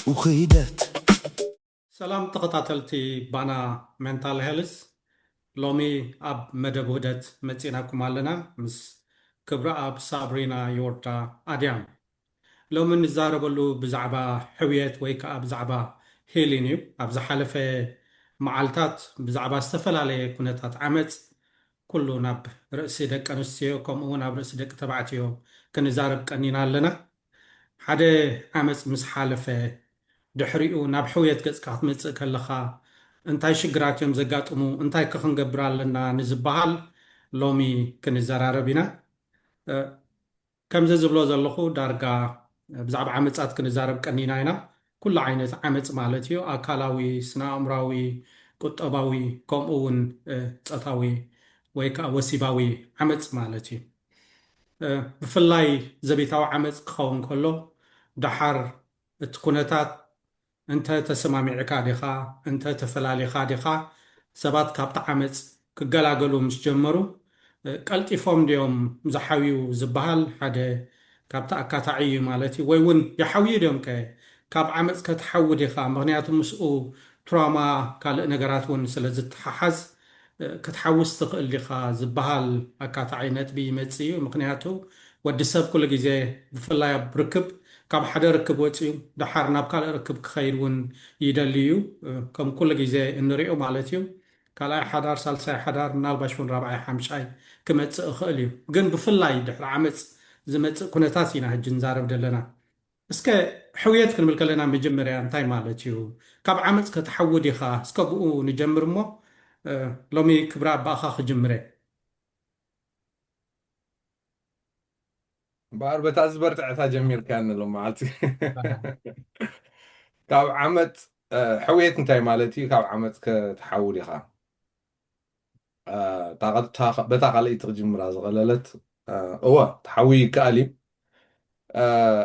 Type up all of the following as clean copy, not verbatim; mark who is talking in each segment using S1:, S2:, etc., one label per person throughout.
S1: وخيدات.
S2: ሰላም ተኸታተልቲ ባና ሜንታል ሄልስ ሎሚ ኣብ መደብ ውህደት መፂናኩም ኣለና ምስ ክብሪ ኣብ ሳብሪና ዮርዳ ኣድያም ሎሚ ንዛረበሉ ብዛዕባ ሕውየት ወይ ከዓ ብዛዕባ ሂሊን እዩ ኣብ ዝሓለፈ መዓልታት ብዛዕባ ዝተፈላለየ ኩነታት ዓመፅ ኩሉ ናብ ርእሲ ደቂ ኣንስትዮ ከምኡ እውን ኣብ ርእሲ ደቂ ተባዕትዮ ክንዛረብ ቀኒና ኣለና ሓደ ዓመፅ ምስ ሓለፈ ድሕሪኡ ናብ ሕውየት ገጽካ ክትመጽእ ከለኻ እንታይ ሽግራት እዮም ዘጋጥሙ እንታይ ክንገብር ኣለና ንዝበሃል ሎሚ ክንዘራረብ ኢና ከምዚ ዝብሎ ዘለኹ ዳርጋ ብዛዕባ ዓመፃት ክንዛረብ ቀኒና ኢና ኩሉ ዓይነት ዓመፅ ማለት እዩ ኣካላዊ ስነ ኣእምራዊ ቁጠባዊ ከምኡ እውን ፆታዊ ወይ ከዓ ወሲባዊ ዓመፅ ማለት እዩ ብፍላይ ዘቤታዊ ዓመፅ ክኸውን ከሎ ድሓር እቲ ኩነታት እንተ ተሰማሚዕካ ዲኻ እንተ ተፈላሊኻ ዲኻ ሰባት ካብቲ ዓመፅ ክገላገሉ ምስ ጀመሩ ቀልጢፎም ድዮም ዝሓብዩ ዝበሃል ሓደ ካብቲ ኣካታዒ እዩ ማለት እዩ ወይ እውን ይሓብዩ ድዮም ከ ካብ ዓመፅ ከተሓዊ ዲኻ ምክንያቱ ምስኡ ትራማ ካልእ ነገራት እውን ስለ ዝተሓሓዝ ክትሓውስ ትኽእል ዲኻ ዝበሃል ኣካታዒ ነጥቢ ይመፅእ እዩ ምክንያቱ ወዲ ሰብ ኩሉ ግዜ ብፍላይ ኣብ ርክብ ካብ ሓደ ርክብ ወፂኡ ድሓር ናብ ካልእ ርክብ ክኸይድ እውን ይደሊ እዩ ከም ኩሉ ግዜ እንሪኦ ማለት እዩ ካልኣይ ሓዳር ሳልሳይ ሓዳር ምናልባሽ እውን ራብዓይ ሓምሻይ ክመፅእ ይኽእል እዩ ግን ብፍላይ ድሕሪ ዓመፅ ዝመፅእ ኩነታት ኢና ሕጂ ንዛረብ ዘለና እስከ ሕውየት ክንብል ከለና መጀመርያ እንታይ ማለት እዩ ካብ ዓመፅ ከተሓውድ ኢኻ እስከ ብኡ ንጀምር እሞ ሎሚ ክብራ ኣባእኻ ክጅምረ
S3: بأربعة أزبر تعتا جميل كان لو معلتي كاب عمت حويت انتاي مالتي كاب عمت كتحولي خا بتاقل يترجم راز غللت هو تحوي كالي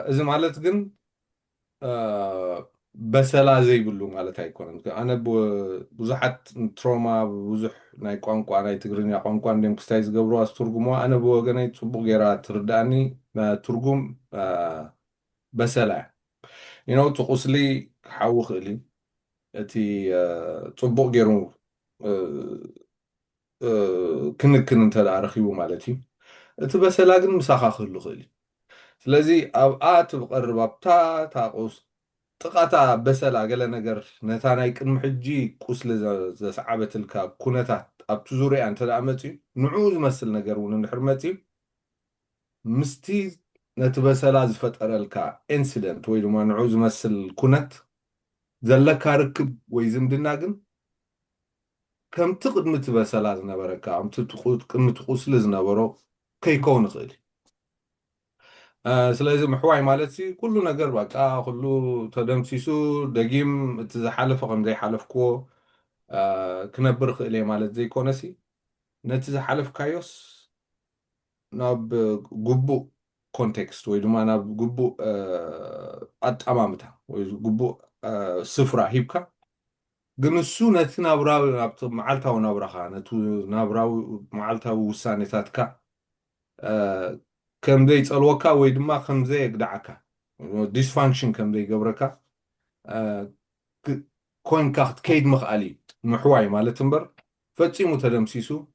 S3: إذا مالت جن بسلا زي بلو مالت هيكون أنا بوزحت تروما بوزح ناي قانقوا ناي تجرني قانقوا عندهم كستايز قبروا أسترجموا أنا بوجناي تصبغ جرات ترداني ما ترجم بسلا تقصلي حوخ لي أتي تصبغ جرو كن أنت عارخيبو مالتي أنت بسلا جن مساخ خلو خلي ስለዚህ ኣብኣት ብቐርብ ኣብታ ታቆስ ጥቓታ በሰላ ገለ ነገር ነታ ናይ ቅድሚ ሕጂ ቁስሊ ዘሰዓበትልካ ኩነታት ኣብቲ ዙርያ እንተ ደኣ መፅዩ ንዑ ዝመስል ነገር እውን እንድሕር መፅዩ ምስቲ ነቲ በሰላ ዝፈጠረልካ ኢንሲደንት ወይ ድማ ንዑ ዝመስል ኩነት ዘለካ ርክብ ወይ ዝምድና ግን ከምቲ ቅድሚ እቲ በሰላ ዝነበረካ ከምቲ ቅድሚ እቲ ቁስሊ ዝነበሮ ከይከውን ይኽእል ስለዚህ محዋይ ማለት ሲ ኩሉ ነገር በቃ ኩሉ ተደምሲሱ ደጊም እቲ ዝሓለፈ ከም ዘይሓለፍክዎ ክነብር ክእል ማለት ዘይኮነሲ ነቲ ዝሓለፍካዮስ ናብ ግቡእ ኮንቴክስት ወይ ድማ ናብ ግቡእ ኣጠማምታ ወይ ግቡእ ስፍራ ሂብካ ግን እሱ ነቲ ናብራዊ ኣብቲ መዓልታዊ ናብራኻ ነቲ ናብራዊ መዓልታዊ ውሳኔታትካ كم ذي تلوكا ويدما كم ذي يقدعك dysfunction كم ذي جبركا كون كاخت كيد مخالي محواي مالت تنبر فتي متدمسيسو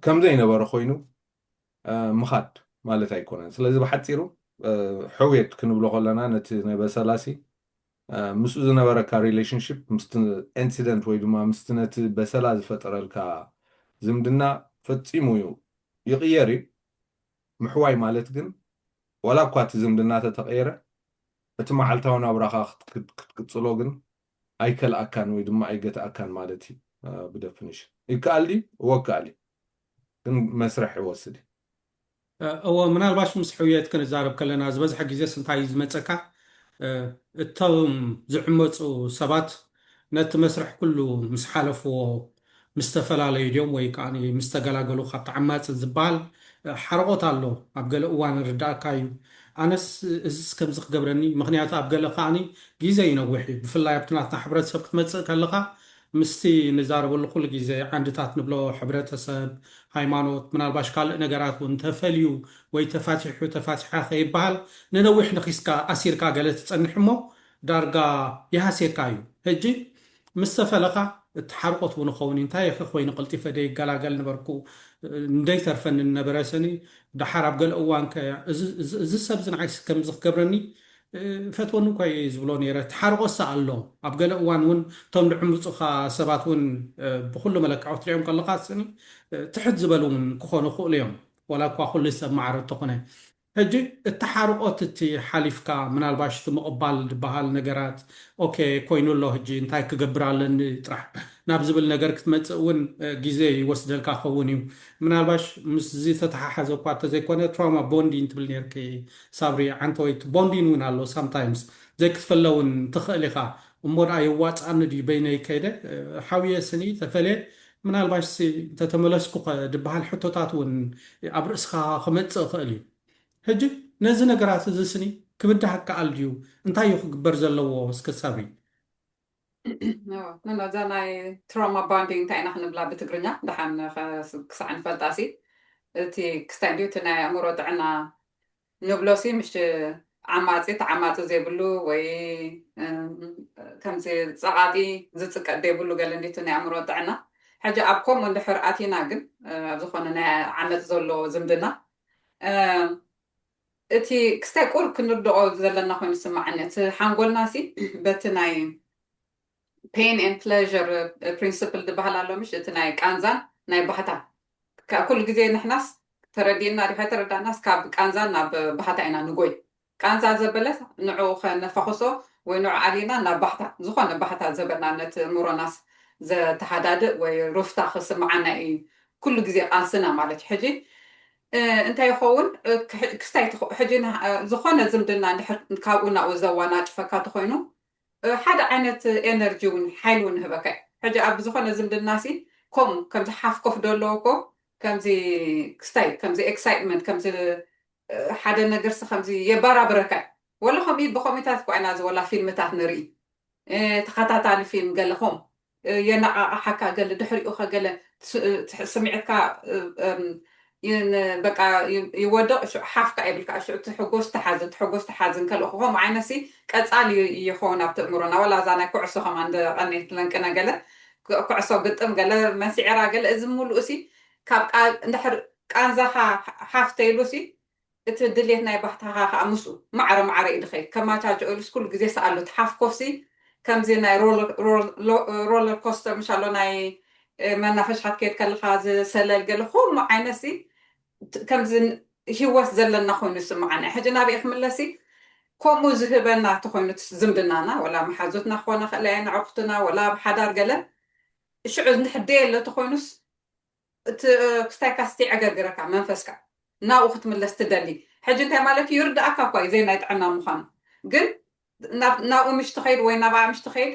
S3: كم ذي نبر خوينو مخاد مالت هيكونن سلازي بحتيرو حويت كنو بلغلنا نت نبسلاسي مسوز نبركا relationship مستن incident ويدما مستنت بسلاز فترالكا زمدنا فتي مويو يغيري محواي مالت جن ولا قات زمدنا تتغيره اتما علتاونا براخا كتصلو جن ايكل اكان ويدما ايجت اكان مالتي بدفنش يكالي وكالي جن مسرح يوسدي
S2: هو ምናልባሽ ምስ ሕውየት ክንዛረብ ከለና ዝበዝሐ ግዜ ስንታይ ዝመፀካ እቶም ዝዕመፁ ሰባት ነቲ መስርሕ ኩሉ ምስ ሓለፍዎ ምስ ተፈላለዩ ድዮም ወይ ከዓ ምስ ተገላገሉ ካብቲ ዓማፅ ዝበሃል ሓርቆት ኣሎ ኣብ ገለ እዋን ርዳእካ እዩ ኣነስ እዚ ከምዚ ክገብረኒ ምክንያቱ ኣብ ገለ ከዓኒ ግዜ ይነውሕ እዩ ብፍላይ ኣብቲ ናትና ሕብረተሰብ ክትመፅእ ከለካ ምስቲ ንዛረበሉ ኩሉ ግዜ ዓንድታት ንብሎ ሕብረተሰብ ሃይማኖት ምናልባሽ ካልእ ነገራት እውን ተፈልዩ ወይ ተፋቲሑ ተፋቲሓ ከይበሃል ንነዊሕ ንኺስካ ኣሲርካ ገለ ትፀንሕ እሞ ዳርጋ ይሃሴካዩ ሕጂ ምስ ተፈለኻ እትሓርቆት እውን ኸውን እንታይ ኮይኑ ቀልጢፈ ደይ ይገላገል ነበርኩ እንደይተርፈኒ ነበረ ሰኒ ድሓር ኣብ ገለ እዋን እዚ ሰብ ዝንዓይስ ከምዚ ክገብረኒ ፈትወኒ እኳ ዝብሎ ነይረ ተሓርቆሳ ኣሎ ኣብ ገለ እዋን እውን እቶም ድዕምፁኻ ሰባት እውን ብኩሉ መለክዖ ትሪኦም ከለካ ስኒ ትሕት ዝበሉ እውን ክኾኑ ይኽእሉ እዮም ወላ እኳ ኩሉ ሰብ ማዕረ እንተኾነ ሕጂ እተሓርቆት እቲ ሓሊፍካ ምናልባሽ እቲ ምቕባል ዝበሃል ነገራት ኦኬ ኮይኑ ኣሎ ሕጂ እንታይ ክገብር ኣለኒ ጥራሕ ናብ ዝብል ነገር ክትመፅእ እውን ግዜ ይወስደልካ ክኸውን እዩ ምናልባሽ ምስዚ ተተሓሓዘ እኳ እንተዘይኮነ ትራውማ ቦንዲን ትብል ነርኪ ሳብሪ ዓንተ ወይ ቦንዲን እውን ኣሎ ሳምታይምስ ዘይክትፈለ እውን ትኽእል ኢኻ እሞ ደኣ የዋፃኒ ድዩ በይነይ ከይደ ሓብየ ስኒ ተፈልየ ምናልባሽ እንተተመለስኩ ድበሃል ሕቶታት እውን ኣብ ርእስኻ ክመፅእ ይኽእል እዩ ሕጂ ነዚ ነገራት እዚ ስኒ ክብዳህ ከኣል ድዩ እንታይ እዩ ክግበር ዘለዎ እስከ ሳብሪ
S1: እዛ ናይ ትራውማ ቦንዲንግ እንታይ ኢና ክንብላ ብትግርኛ ድሓን ክሳዕ ንፈልጣሲ እቲ ክስታይ ድዩ እቲ ናይ ኣእምሮ ጥዕና ንብሎሲ ምሽ ዓማፂ ተዓማፂ ዘይብሉ ወይ ከምዚ ፀቓጢ ዝፅቀጥ ዘይብሉ ገለ እንዴት ናይ ኣእምሮ ጥዕና ሕጂ ኣብ ከምኡ እንድሕር ኣቲና ግን ኣብ ዝኾነ ናይ ዓመፅ ዘሎ ዝምድና እቲ ክስታይ ቁር ክንርድኦ ዘለና ኮይኑ ስማዓኒ እቲ ሓንጎልና ሲ በቲ ናይ ፔን ኤንድ ፕሌዥር ፕሪንስፕል ዝበሃል ኣሎ ምሽ እቲ ናይ ቃንዛን ናይ ባህታ ኩሉ ግዜ ንሕናስ ተረዲእና ዲኻ ተረዳእናስ ካብ ቃንዛን ናብ ባህታ ኢና ንጎይ ቃንዛ ዘበለ ንዑ ከነፈኽሶ ወይ ንዑ ኣሊና ናብ ባህታ ዝኾነ ባህታ ዘበልና ነቲ እምሮናስ ዘተሓዳድእ ወይ ሩፍታ ክስማዓና እዩ ኩሉ ግዜ ቃንስና ማለት ሕጂ እንታይ ይኸውን ክስታይ ሕጂ ዝኾነ ዝምድና እንድሕር ካብኡ ናብኡ ዘዋናጭፈካ ተኮይኑ ሓደ ዓይነት ኤነርጂ እውን ሓይሊ እውን ንህበካ ሕጂ ኣብ ዝኾነ ዝምድና ሲ ከምኡ ከምዚ ሓፍ ኮፍ ደለዎ ከምዚ ክስታይ ከምዚ ኤክሳይትመንት ከምዚ ሓደ ነገርሲ ከምዚ የባራብረካ ወላ ከምኡ ብከምኡታት ኮይና ዝወላ ፊልምታት ንርኢ ተኸታታሊ ፊልም ገለ ከምኡ የነቃቕሓካ ገለ ድሕሪኡ ገለ ስምዒትካ በቃ ይወድቕ ሓፍካ የብልካ ሽዑ ትሕጎስ ተሓዝን ከልእኹ ከምኡ ዓይነሲ ቀፃሊ ይኸውን ኣብቲ እምሮና ወላ እዛ ናይ ኩዕሶ ከማ እንደቐኒት ለንቅነ ገለ ኩዕሶ ግጥም ገለ መሲዕራ ገለ እዚ ምሉእ ሲ ካብ እንድሕር ቃንዛኻ ሓፍተይሉ ሲ እቲ ድሌት ናይ ባህታኻ ከዓ ምስኡ ማዕረ ማዕረ እዩ ድኸይድ ከማቻጅእሉስ ኩሉ ግዜ ሰኣሉ ትሓፍ ኮፍሲ ከምዚ ናይ ሮለር ኮስተር ምሻሎ ናይ መናፈሻት ከይድ ከለካ ዝሰለል ገለ ከምኡ ዓይነሲ ከምዚ ሂወት ዘለና ኮይኑ ይስማዓና ሕጂ ናብኡ ክምለሲ ከምኡ ዝህበና ተኮይኑ ዝምድናና ወላ መሓዙትና ክኾነ ክእለ ንዕቁትና ወላ ብሓዳር ገለ ሽዑ ንሕደየለ ተኮይኑስ እቲ ክስታይ ካስቲ ዕገርግረካ መንፈስካ ናብኡ ክትምለስ ትደሊ ሕጂ እንታይ ማለት እዩ ይርዳእካ እኳ እዩ ዘይ ናይ ጥዕና ምዃኑ ግን ናብኡ ምሽ ትኸይድ ወይ ናብኣ ምሽ ትኸይድ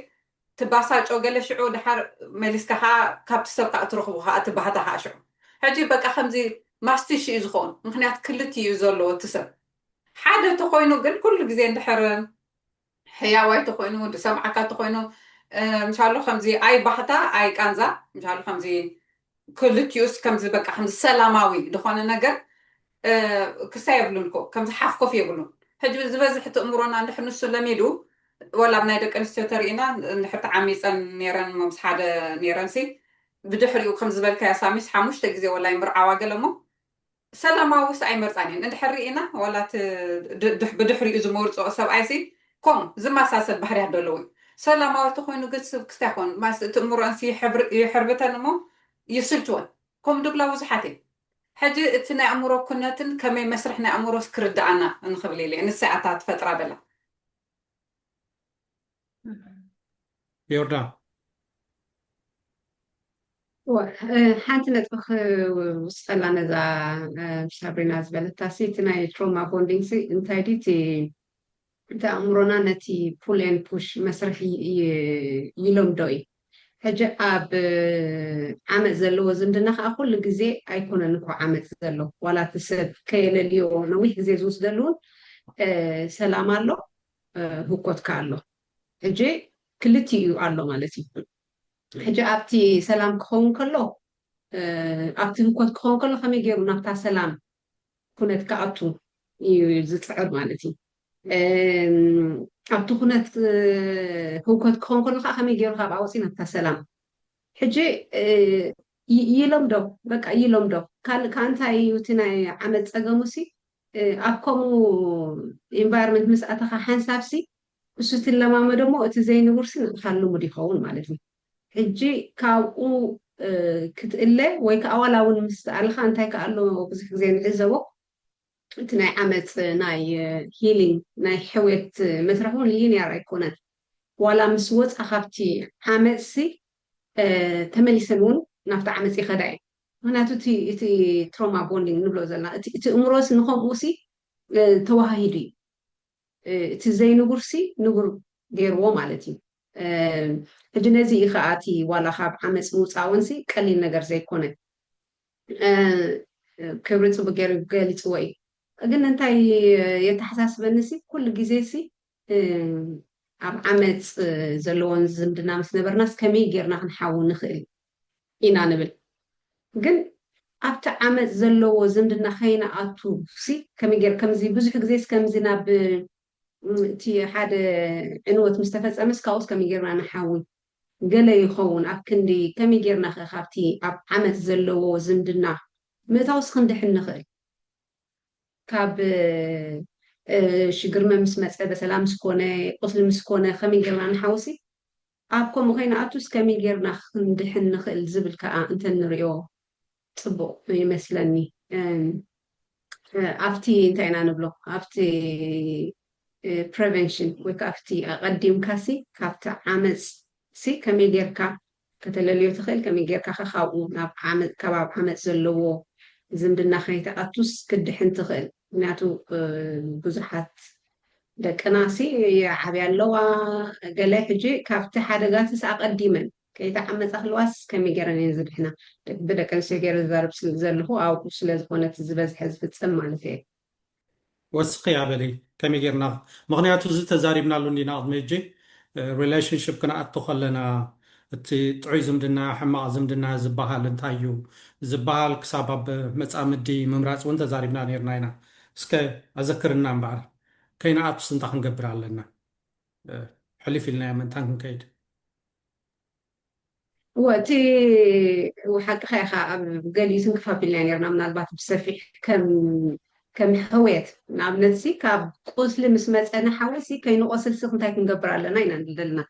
S1: ትባሳጮ ገለ ሽዑ ድሓር መሊስካ ከዓ ካብቲ ሰብ ከዓ እትረኽቡ ከዓ እቲ ባህታ ከዓ ሽዑ ሕጂ በቃ ከምዚ ማስቲሽ እዩ ዝኸውን ምክንያት ክልት እዩ ዘለዎ እቲ ሰብ ሓደ ተኮይኑ ግን ኩሉ ግዜ እንድሕር ሕያዋይ ተኮይኑ ድሰምዓካ ተኮይኑ ምሻሉ ከምዚ ኣይ ባህታ ኣይ ቃንዛ ምሻሉ ከምዚ ክልትዩስ ከምዚ በቃ ከምዚ ሰላማዊ ዝኾነ ነገር ክስታይ የብሉን ኮ ከምዚ ሓፍ ኮፍ የብሉን ሕጂ ዝበዝሕ እቲ እምሮና እንድሕር ንሱ ለሚዱ ወላ ብናይ ደቂ ኣንስትዮ ተሪእና እንድሕር ተዓሚፀን ነረን ምስ ሓደ ነረንሲ ብድሕሪኡ ከም ዝበልካያ ሳሚስ 5 ግዜ ወላ ይምርዓዋ ገለ እሞ ሰላማዊስ ኣይመርፃን እየን እንድሕር ርኢና ወላ ብድሕሪኡ ዝመርፅኦ ሰብኣይሲ ከምኡ ዝመሳሰል ባህርያት ደለዉ እዩ ሰላማዊ ተኮይኑ ግን ክስታይ ይኮን እቲ እምሮአንሲ ይሕርብተን እሞ ይስልችወን ከምኡ ድብላ ብዙሓት እየን ሕጂ እቲ ናይ ኣእምሮ ኩነትን ከመይ መስርሕ ናይ ኣእምሮስ ክርዳእና ንኽብል ኢለ ንሳይ ኣታ ትፈጥራ ደላ
S2: ዮርዳን
S4: ሓንቲ ነጥቢ ክውስጠላ ነዛ ሳብሪና ዝበለታሲ እቲ ናይ ትሮማ ቦንዲንግ እንታይ ዲ እቲ ኣእምሮና ነቲ ፑል ኤን ፑሽ መስርሒ ይለምዶ እዩ ሕጂ ኣብ ዓመፅ ዘለዎ ዝምድና ከዓ ኩሉ ግዜ ኣይኮነን እኳ ዓመፅ ዘሎ ዋላ እቲ ሰብ ከየለልዮ ነዊሕ ግዜ ዝወስደሉ እውን ሰላም ኣሎ ህኮትካ ኣሎ ሕጂ ክልቲኡ ኣሎ ማለት እዩ ሕጂ ኣብቲ ሰላም ክኸውን ከሎ ኣብቲ ህኮት ክኸውን ከሎ ከመይ ገይሩ ናብታ ሰላም ኩነት ክኣቱ እዩ ዝፅዕር ማለት እዩ ኣብቲ ኩነት ህውከት ክኾን ከሎ ከዓ ከመይ ገይሩ ካብ ኣወፂና እታ ሰላም ሕጂ ይለምዶ በቃ ይለምዶ ካልእ ከዓ እንታይ እዩ እቲ ናይ ዓመት ፀገሙ ሲ ኣብ ከምኡ ኤንቫይሮንመንት ምስ ኣተኻ ሓንሳብሲ እሱ ትለማመዶ እሞ እቲ ዘይንቡርሲ ንዕኻ ልሙድ ይኸውን ማለት እዩ ሕጂ ካብኡ ክትእለ ወይ ከዓ ዋላ እውን ምስ ኣልካ እንታይ ከዓ ኣሎ ብዙሕ ግዜ ንዕዘቦ እቲ ናይ ዓመፅ ናይ ሂሊንግ ናይ ሕውየት መስርሕ እውን ሊንያር ኣይኮነን ዋላ ምስ ወፃ ካብቲ ዓመፅሲ ተመሊሰን እውን ናብቲ ዓመፅ ይኸዳ እየ ምክንያቱ እቲ ትሮማ ቦንዲንግ ንብሎ ዘለና እቲ እምሮስ ንከምኡ ሲ ተዋሃሂዱ እዩ እቲ ዘይንጉርሲ ንጉር ገይርዎ ማለት እዩ ሕጂ ነዚ ከዓ እቲ ዋላ ካብ ዓመፅ ምውፃእ እውን ቀሊል ነገር ዘይኮነ ክብሪ ፅቡቅ ገይሩ ገሊፅዎ እዩ ግን እንታይ የተሓሳስበኒ ሲ ኩሉ ግዜ ሲ ኣብ ዓመፅ ዘለዎን ዝምድና ምስ ነበርናስ ከመይ ጌርና ክንሓው ንኽእል ኢና ንብል ግን ኣብቲ ዓመፅ ዘለዎ ዝምድና ከይነኣቱ ሲ ከመይ ጌር ከምዚ ብዙሕ ግዜ ከምዚ ናብ እቲ ሓደ ዕንወት ምስ ተፈፀመስ ካብኡስ ከመይ ጌርና ንሓዊ ገለ ይኸውን ኣብ ክንዲ ከመይ ጌርና ኸ ካብቲ ኣብ ዓመት ዘለዎ ዝምድና ምእታውስ ክንድሕን ንኽእል ካብ ሽግርመ ምስ መፀ በሰላም ምስ ኮነ ቁስሊ ምስ ኮነ ከመይ ጌርና ንሓውሲ ኣብ ከምኡ ከይነኣቱስ ከመይ ጌርና ክንድሕን ንኽእል ዝብል ከዓ እንተንሪኦ ፅቡቅ ይመስለኒ ኣብቲ እንታይ ኢና ንብሎ ኣብቲ ፕሬቨንሽን ወይ ከዓ ኣብቲ ኣቐዲምካሲ ካብቲ ዓመፅ ሲ ከመይ ጌርካ ከተለልዮ ትኽእል ከመይ ጌርካ ካብኡ ካብ ኣብ ዓመፅ ዘለዎ ዝምድና ከይተኣቱስ ክድሕን ትኽእል ምክንያቱ ብዙሓት ደቅና ሲ ዓብያ ኣለዋ ገለ ሕጂ ካብቲ ሓደጋትስ ኣቐዲመን ከይተዓመፃ ክልዋስ ከመይ ገይረን እየን ዝድሕና ብደቂ ኣንስትዮ ገይረ ዝዛረብ ዘለኹ ኣብኡ ስለዝኮነት ዝበዝሐ ዝፍፀም ማለት እየ
S2: ወስኺ ኣበለይ ከመይ ጌርና ምክንያቱ እዚ ተዛሪብናሉ እንዲና ቅድሚ ሕጂ ሪሌሽንሽፕ ክንኣቱ ከለና እቲ ጥዑይ ዝምድና ሕማቕ ዝምድና ዝበሃል እንታይ እዩ ዝበሃል ክሳብ ኣብ መፃምዲ ምምራፅ እውን ተዛሪብና ነርና ኢና እስከ ኣዘክርና እምበኣር ከይነኣቱስ እንታይ ክንገብር ኣለና ሕሊፍ ኢልናዮ ምንታይ ክንከይድ
S4: ወቲ وحق خيخا قاليسن كفابيلنا نيرنا من البات بسفيح كم هويت نعم نسي كاب قوسل مسمات أنا حوسي كي نقصل سخن تايكن قبر لنا ينادلنا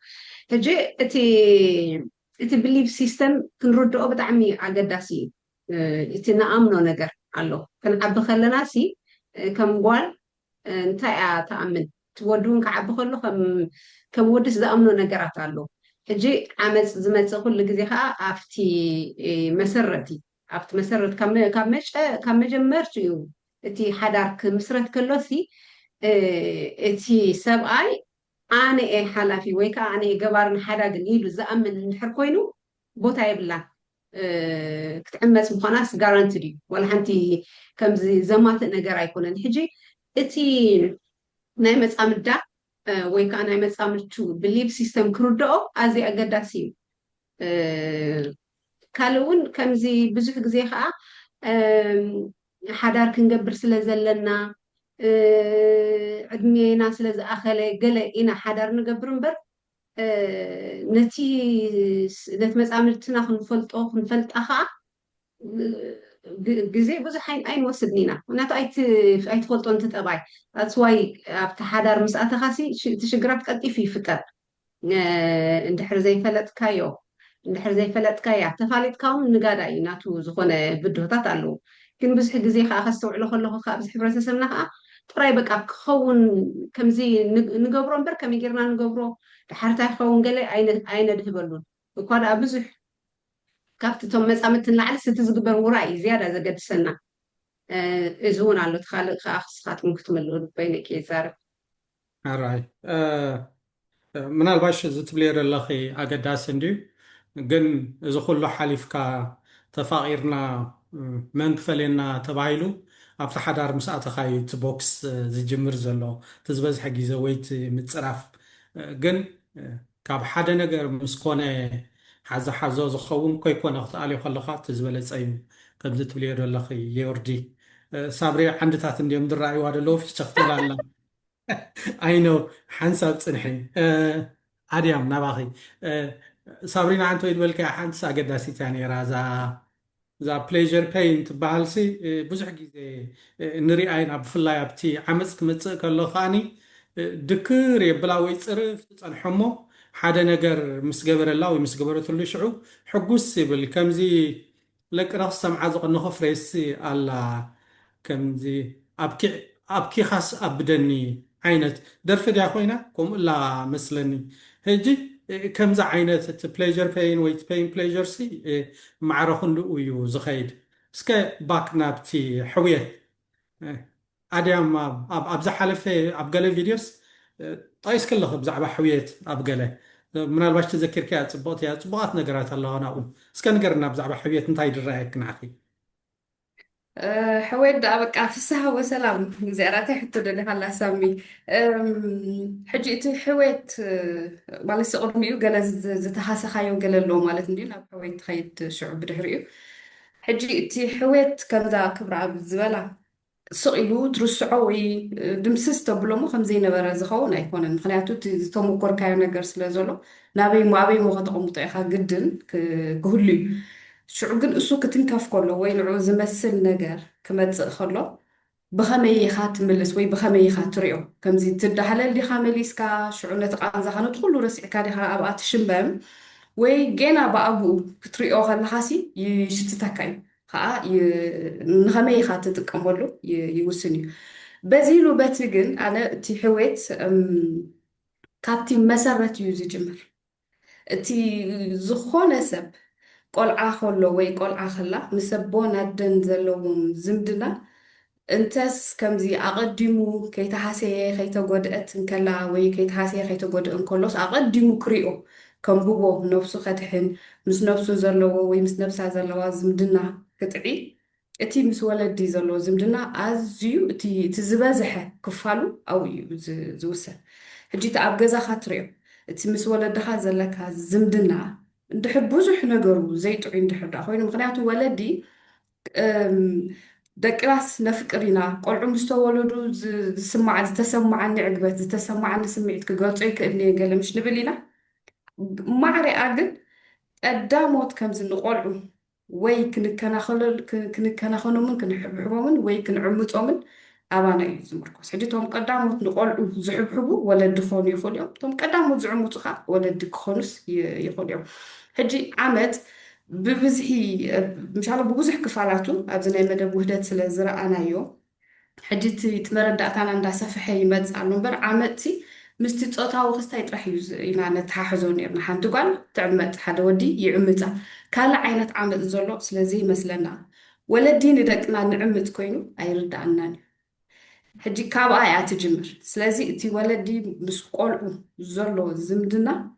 S4: تجي اتي بليف سيستم كنرد أبد عمي عقداسي اتنا أمنو نجر الله كان عب خلنا سي كم قال انتاي تأمن تودون كعب خلو كم ودس ذا أمنو نجرات الله ሕጂ ዓመፅ ዝመፅእ ኩሉ ግዜ ከዓ ኣብቲ መሰረቲ ኣብቲ መሰረት ካብ መጀመርቱ እዩ እቲ ሓዳር ክምስረት ከሎሲ እቲ ሰብኣይ ኣነ እየ ሓላፊ ወይ ከዓ ኣነ ገባርን ሓዳግን ኢሉ ዝኣምን እንድሕር ኮይኑ ቦታ የብላን ክትዕመፅ ምዃናስ ጋራንትድ እዩ ዋላ ሓንቲ ከምዚ ዘማትእ ነገር ኣይኮነን ሕጂ እቲ ናይ መፃምዳ ወይ ከዓ ናይ መፃምድቱ ብሊፍ ሲስተም ክርድኦ ኣዝዩ ኣገዳሲ እዩ ካልእ እውን ከምዚ ብዙሕ ግዜ ከዓ ሓዳር ክንገብር ስለ ዘለና ዕድሜና ስለ ዝኣኸለ ገለ ኢና ሓዳር ንገብር እምበር ነቲ መፃምድትና ክንፈልጣ ከዓ ግዜ ብዙሕ ኣይንወስድን ኢና ምክንያቱ ኣይትፈልጦንቲ ጠባይ ኣፅዋይ ኣብቲ ሓዳር ምስኣተኻሲ እቲ ሽግራት ቀጢፉ ይፍጠር እንድሕር ዘይፈለጥካያ ተፋሊጥካ እውን ንጋዳ እዩ ናቱ ዝኾነ ብድሆታት ኣለዉ ግን ብዙሕ ግዜ ከዓ ከስተውዕሎ ከለኹ ከዓ ኣብዚ ሕብረተሰብና ከዓ ጥራይ በቃ ክኸውን ከምዚ ንገብሮ እምበር ከመይ ጌርና ንገብሮ ድሓርታይ ክኸውን ገለ ኣይነድህበሉን እኳ ደኣ ብዙሕ ካብቲ እቶም መፃምድትን ላዕሊ እቲ ዝግበር ውራይ እዩ ዝያዳ ዘገድሰና እዚ እውን ኣሎ ትካልእ ከዓ ክስኻትኩም ክትምልኡ በይነ እየ ይዛረብ
S2: ኣራይ ምናልባሽ እዚ ትብልዮ ዘለኺ ኣገዳሲ እንድዩ ግን እዚ ኩሉ ሓሊፍካ ተፋቂርና መን ክፈልየና ተባሂሉ ኣብቲ ሓዳር ምስኣተኻ እዩ እቲ ቦክስ ዝጅምር ዘሎ እቲ ዝበዝሐ ግዜ ወይ እቲ ምፅራፍ ግን ካብ ሓደ ነገር ምስ ኮነ ሓዞ ዝኸውን ኮይኮነ ክትኣልዮ ከለካ እቲ ዝበለፀ እዩ ከምዚ ትብልዮ ዘለኺ የወርዲ ሳብሪ ዓንድታት እንዲዮም ዝረኣይዋ ደለዎ ፍሽኽ ትብል ኣላ I know حنساب صنحي أديم نباخي صابرين عن تويد بالك حنسا قداسي تاني رازا ذا بليجر بين تبالسي بزح جزء نري عين بفلاي أبتي عمس كمتسك الله خاني دكر يبلاوي تصرف تصنحمو حدا نجر مسجبر الله ومسجبر تلو شعو حقوسي بالكمزي لك راسم عزق النخف ريسي على كمزي أبكي خاص أبدني عينت درف دي أخوينا كم لا مثلني هجي كمزة عينت بليجر بين ويت بين بليجر سي معرخون لأيو زخيد سكا باك نابتي حوية أديام أبزح حلفة أبقى فيديوس طايس كله بزعبة حوية أبقى من الواش تذكر كات صبغات نقرات الله أنا أقول سكا نقرنا بزعبة حوية انتاي درايك نعخي
S4: حويد أبقى في الساعة وسلام زياراتي حتى دلي هلا سامي حجي إتي حويت مالي سقرنيو قال زتحاسا خايو قال اللو مالت ندي ناب حويت خيد شعب دهريو حجي إتي حويت كان ذا كبر عبد الزبالة سقيلو ترسعوي دمسس تبلومو خمزي نبرا زخون أيكونن مخنياتو تتومو كوركايو نقر سلازولو نابي مو خطقو مطيخا قدن كهولي شعو قن أسو كتنكاف كله وين عو زمسل نقر كما تسأخلو بخمي خات ملس وي بخمي خات تريو كمزي تبدا حلال دي خامليسكا شعو نتقان زخانو تخلو رسع كاري خا أبقات شمبام وي جينا بأبو كتريو خالحاسي يشتتاكاي خا نخمي خات تتقمولو يوسني بزيلو باتجن أنا تي حويت كابتي مسارات يوزي جمر تي زخونة سب قلعة خلو وي قلعة خلا مسبونا دن زلوهم زمدنا انتس كمزي أقدمو كي تحاسي خيتا قدأت انكلا وي كي تحاسي خيتا قدأت انكولوس أقدمو كريو كم بوبو نفسو خاتحين مس نفسو زلو وي مس نفسا زلو زمدنا كتعي اتي مس ولدي زلو زمدنا أزيو اتي تزبازحة كفالو أو زوسة حجي تأبقزا خاطريو اتي مس ولدها زلكا زمدنا ندحر بوزح نقرو زي طعي ندحر دا خوينو مغنياتو ولدي دكراس نفكرنا قلعو مستولدو زتسمعني عقبت زتسمعني سمعت كقلطي كأني قال مش نبلينا معري أقل قداموت كمز نقلعو وي كنا خلو من كنحبحبو وي كنعمطو من أبانا يزمركوس حجيتهم قداموت نقلعو زحبحبو ولا دخون يخول يوم توم قداموت زعمطو خا ولا دخونس يخول يوم حجي عمد ببزحي مش عارف ببزح كفالاتو أبزنا يمدب وحدات سلازرة أنا يو حجيتي تمردات أنا عندها سفحي يمدز عنو بر عمدتي مستي تصوتها وخستا يطرح إنا نتحاحزون يرنا حانتو قال تعمد حدا ودي يعمدها كالا عينة عمد زولو سلازي مثلنا ولدي ندقنا نعمد كوينو أيرد عناني حجي كابا آيات جمر سلازي اتي ولدي مسقولو زولو زمدنا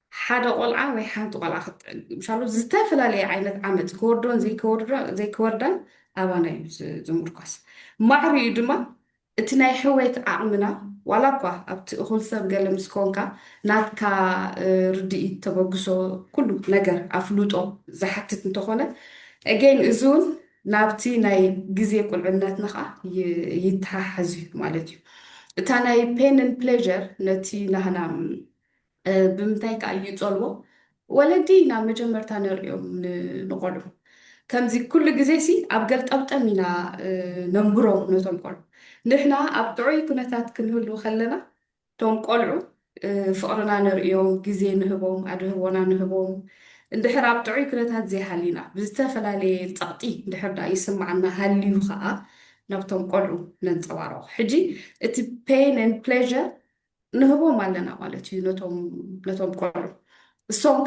S4: حدا قلعة وي حانت قلعة مشالو زتفلالي عينت عمد كوردون زي كوردان أبانا زمركوس معري دما اتناي حويت عمنا ولا قا أبت أخل سب قال مسكونكا ناتكا ردي تبغسو كله نجر أفلوتو زحتت انتخونه أجين إزون نابتي ناي جزية كل عندنا نخا يتححزي مالتي تاناي pain and pleasure نتي نحنا بمتايك أي يطلبوا ولدينا مجمرتا نريهم نقولهم كمزي كل جزيسي أبقلت أبتأمينا نمبرو نتوم قلو نحنا أبدعي كنتات كنهلو خلنا توم قلعو فقرنا نريهم جزي نهبهم أدهبونا نهبهم اندحر أبدعي كنتات زي حالينا بزتفلا لي تعطي اندحر دا يسمعنا هاليو خاء نبتوم قلعو ننتوارو حجي اتي pain and pleasure نهبو مالنا مالتي نتوم قلعو الصوم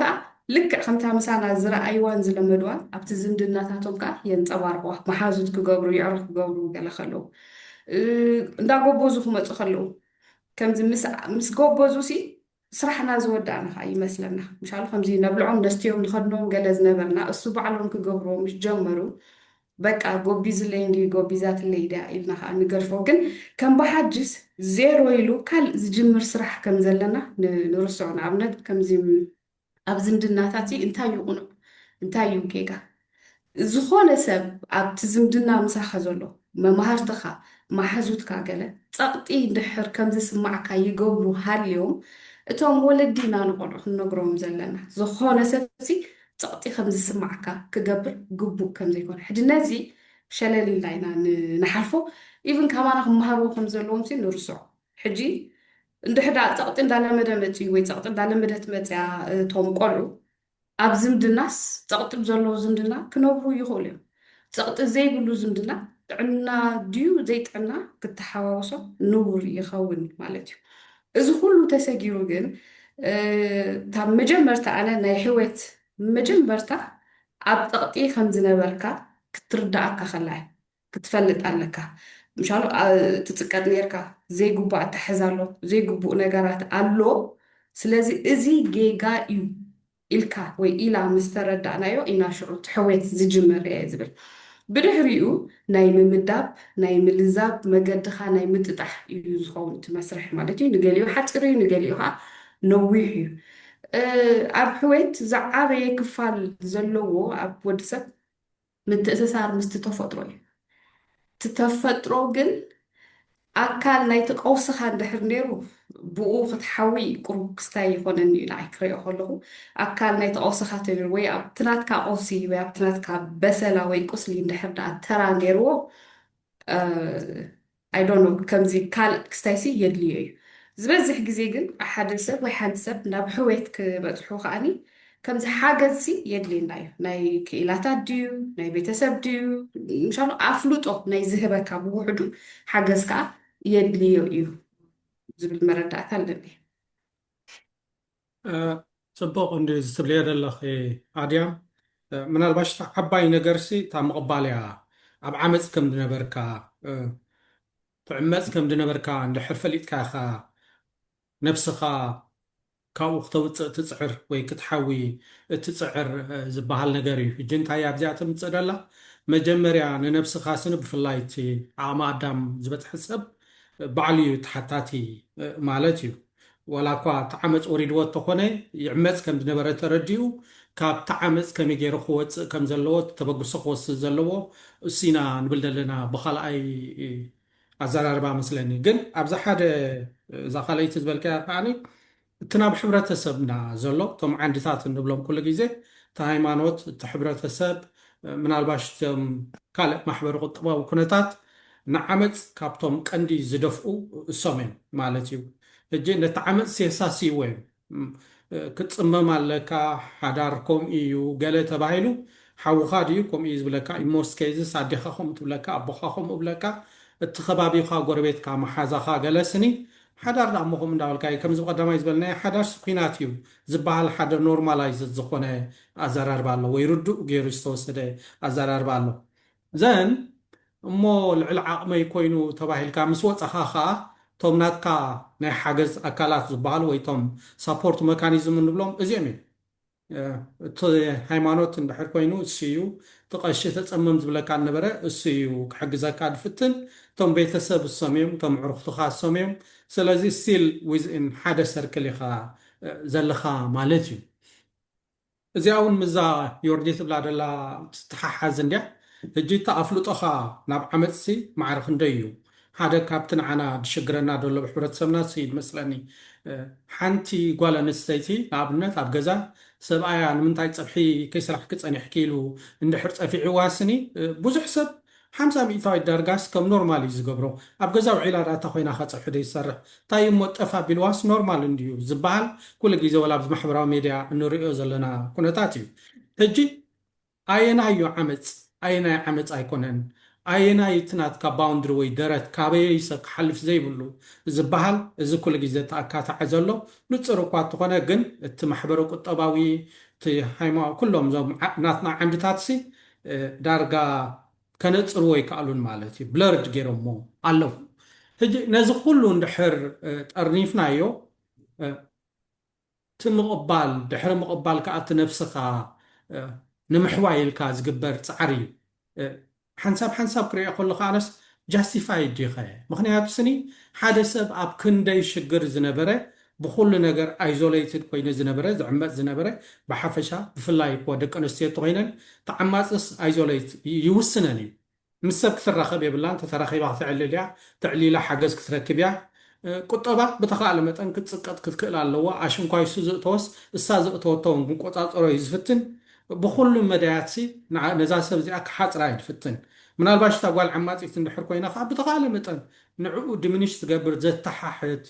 S4: لك خمسة مسانا زرع أيوان زل مدوان أبتزم دناتاتهم ينتوارو محازوت كقبرو يعرف كقبرو قال خلو دا قبوزو خمت خلو كم زي مس قبوزو سي صراحة زودانا خاي مثلنا مش عارف خمزي نبلعهم نستيهم نخدنهم قلز نبرنا الصبح لهم كقبرو مش جمرو بقى قبيز اللي عندي قبيزات اللي دا إلنا خا نقرفو كم بحجز زيرو يلو كال زجمر صراحة كم زلنا نرسعون عبند كم زي أبزم دناتاتي انتايو كيكا زخونة سب أبتزم دنا مساحة زولو ما مهارتخا
S5: ማሕዙትካ ገለ ፀቕጢ እንድሕር ከምዚ ስማዕካ ይገብሩ ሃልዮም እቶም ወለዲና ንቆልዑ ክንነግሮም ዘለና ዝኾነ ሰብሲ ፀቕጢ ከምዚ ስማዕካ ክገብር ግቡእ ከም ዘይኮነ ሕጂ ነዚ ሸለል ኢልና ኢና ንሓልፎ ኢቭን ካባና ክመሃርዎ ከም ዘለዎም ንርስዖ ሕጂ እንድሕዳ ፀቕጢ እንዳለመደ መፅዩ ወይ ፀቕጢ እንዳለመደት መፅያ እቶም ቆልዑ ኣብ ዝምድናስ ፀቕጢ ብዘለዎ ዝምድና ክነብሩ ይኽእሉ እዮም ፀቕጢ ዘይብሉ ዝምድና ጥዕና ድዩ ዘይጥዕና ክትሓዋወሶ ንቡር ይኸውን ማለት እዩ እዚ ኩሉ ተሰጊሩ ግን ካብ መጀመርታ ኣነ ናይ ሕይወት መጀመርታ ኣብ ፀቕጢ ከም ዝነበርካ ክትርዳእካ ከላየ ክትፈልጥ ኣለካ ምሻሉ ትፅቀጥ ነርካ ዘይግባእ እትሕዝ ኣሎ ዘይግቡእ ነገራት ኣሎ ስለዚ እዚ ጌጋ እዩ ኢልካ ወይ ኢላ ምስ ተረዳእናዮ ኢና ሽዑ ሕወት ዝጅመር እየ ዝብል ብድሕሪኡ ናይ ምምዳብ ናይ ምልዛብ መገድኻ ናይ ምጥጣሕ እዩ ዝኸውን እቲ መስርሕ ማለት እዩ ንገሊኡ ሓፂር እዩ ንገሊኡ ከዓ ነዊሕ እዩ ኣብ ሕወት ዝዓበየ ክፋል ዘለዎ ኣብ ወዲ ሰብ ምትእስሳር ምስቲ ተፈጥሮ እዩ እቲ ተፈጥሮ ግን ኣካል ናይቲ ቀውስኻ እንድሕር ነይሩ ብኡ ክትሓዊ ቁሩብ ክስታይ ይኮነኒ ኢላ ክሪኦ ከለኹ ኣካል ናይቲ ቀውስኻ ተነይሩ ወይ ኣብቲ ናትካ ቀውሲ ወይ ኣብቲ ናትካ በሰላ ወይ ቁስሊ እንድሕር ደኣ ተራ ነይርዎ ኣይዶኖ ከምዚ ካልእ ክስታይሲ የድልዮ እዩ ዝበዝሕ ግዜ ግን ሓደ ሰብ ወይ ሓንቲ ሰብ ናብ ሕወት ክበፅሑ ከዓኒ ከምዚ ሓገዝሲ የድልየና እዩ ናይ ክኢላታት ድዩ ናይ ቤተሰብ ድዩ ምሻሉ ኣፍሉጦ ናይ ዝህበካ ብውሕዱ ሓገዝ ከዓ የድልዮ እዩ ዝብል መረዳእታ ኣለኒ
S2: ፅቡቅ እንዲ ዝትብልየ ዘለኺ ኣድያም ምናልባሽ ዓባይ ነገርሲ እታ ምቕባል እያ ኣብ ዓመፅ ከም ዝነበርካ ትዕመፅ ከም ዝነበርካ እንድሕር ፈሊጥካ ኢኻ ነፍስኻ ካብኡ ክተውፅእ ትፅዕር ወይ ክትሓዊ እትፅዕር ዝበሃል ነገር እዩ ሕጂ እንታይ ኣብዚኣ ትምፅእ ደላ መጀመርያ ንነብስኻ ስኒ ብፍላይ እቲ ዓቕሚ ኣዳም ዝበፅሐ ሰብ ባዕሉ እዩ ተሓታቲ ማለት እዩ ወላ እኳ ተዓመፅ ወሪድዎ እንተኾነ ይዕመፅ ከም ዝነበረ ተረዲኡ ካብ ተዓመፅ ከመይ ገይሩ ክወፅእ ከም ዘለዎ ተበግሶ ክወስድ ዘለዎ እሲና ንብል ዘለና ብካልኣይ ኣዘራርባ መስለኒ ግን ኣብዛ ሓደ እዛ ካልአይቲ ዝበልከያ ከዓኒ እቲ ናብ ሕብረተሰብና ዘሎ እቶም ዓንድታት እንብሎም ኩሉ ግዜ እቲ ሃይማኖት እቲ ሕብረተሰብ ምናልባሽ እቶም ካልእ ማሕበሪ ቁጥባዊ ኩነታት ንዓመፅ ካብቶም ቀንዲ ዝደፍኡ እሶም እዮም ማለት እዩ ሕጂ ነቲ ዓመፅ ሴሳሲዎ እዮም ክትፅመም ኣለካ ሓዳር ከምኡ እዩ ገለ ተባሂሉ ሓውኻ ድዩ ከምኡ እዩ ዝብለካ ኢሞስት ኬዝስ ኣዴኻ ከምኡ ትብለካ ኣቦኻ ከምኡ ብለካ እቲ ከባቢኻ ጎረቤትካ መሓዛኻ ገለስኒ ሓዳር ዳሞ ከምኡ እንዳበልካ ከምዚ ቀዳማይ ዝበለናዮ ሓዳርሲ ኩናት እዩ ዝበሃል ሓደ ኖርማላይዝ ዝኾነ ኣዘራርባ ኣሎ ወይ ርዱእ ገይሩ ዝተወሰደ ኣዘራርባ ኣሎ ዘን እሞ ልዕሊ ዓቕመይ ኮይኑ ተባሂልካ ምስ ወፀኻ ከዓ እቶም ናትካ ናይ ሓገዝ ኣካላት ዝበሃሉ ወይ ቶም ሳፖርት መካኒዝም እንብሎም እዚኦም እዮም እቲ ሃይማኖት እንድሕር ኮይኑ እሱ እዩ እቲ ቀሺ ተፀመም ዝብለካ ነበረ እሱ እዩ ክሕግዘካ ድፍትን እቶም ቤተሰብ እሶም እዮም እቶም ዕሩኽትኻ እሶም እዮም ስለዚ ስቲል ዊዝን ሓደ ሰርክል ኢኻ ዘለኻ ማለት እዩ እዚኣ እውን ምዛ ዮርዲ ትብላ ደላ ትሓሓዝ እንድያ ሕጂ ተኣፍልጦኻ ናብ ዓመፅሲ ማዕርክ እንደ እዩ ሓደ ካብቲ ንዓና ድሽግረና ደሎ ብሕብረተሰብና ይመስለኒ ሓንቲ ጓል ኣንስተይቲ ንኣብነት ኣብ ገዛ ሰብኣያ ንምንታይ ፀብሒ ከይስራሕ ክፀኒሕ ክኢሉ እንድሕር ፀፊዕዋስኒ ብዙሕ ሰብ 50 ሚእታዊ ዳርጋስ ከም ኖርማል እዩ ዝገብሮ ኣብ ገዛ ውዒላ ዳታ ኮይና ፀብሒ ደይሰርሕ እንታይ እሞ ጠፋ ቢልዋስ ኖርማል እንድዩ ዝበሃል ኩሉ ግዜ ወላ ኣብዚ ማሕበራዊ ሚድያ እንሪኦ ዘለና ኩነታት እዩ ሕጂ ኣየናዮ ዓመፅ ኣየናይ ዓመፅ ኣይኮነን ኣየናይ እቲ ናትካ ባውንድሪ ወይ ደረት ካበይ ሰብ ክሓልፍ ዘይብሉ ዝበሃል እዚ ኩሉ ግዜ ተኣካታዐ ዘሎ ንፅር እኳ እንተኾነ ግን እቲ ማሕበረ ቁጠባዊ እቲ ሃይማኖት ኩሎም ዞም ናትና ዓንድታትሲ ዳርጋ ከነፅርዎ ይከኣሉን ማለት እዩ ብለርድ ገይሮሞ ኣለዉ ሕጂ ነዚ ኩሉ እንድሕር ጠርኒፍናዮ እቲ ምቕባል ድሕሪ ምቕባል ከዓ እቲ ነብስኻ ንምሕዋይ ኢልካ ዝግበር ፃዕሪ እዩ ሓንሳብ ክሪኦ ከለካ ኣነስ ጃስቲፋይድ ዲኸ ምክንያቱ ስኒ ሓደ ሰብ ኣብ ክንደይ ሽግር ዝነበረ ብኩሉ ነገር ኣይዞሌትድ ኮይኑ ዝነበረ ዝዕመፅ ዝነበረ ብሓፈሻ ብፍላይ እኮ ደቂ ኣንስትዮ እንተኮይነን ተዓማፅስ ኣይዞሌት ይውስነን እዩ مسك تراخب يبلان تتراخيبها تعليلا حاجز كتركب يا ቁጠባ ብተኻለ መጠን ክትፅቀጥ ክትክእል ኣለዎ ኣሽንኳይ እሱ ዝእተወስ እሳ ዝእተወቶም ክንቆፃፀሮ እዩ ዝፍትን ብኩሉ መዳያት ነዛ ሰብ እዚኣ ክሓፅራ ይትፍትን ምናልባሽ እታ ጓል ዓማፂት እንድሕር ኮይና ከዓ ብተኻለ መጠን ንዕኡ ድምንሽ ትገብር ዘተሓሕት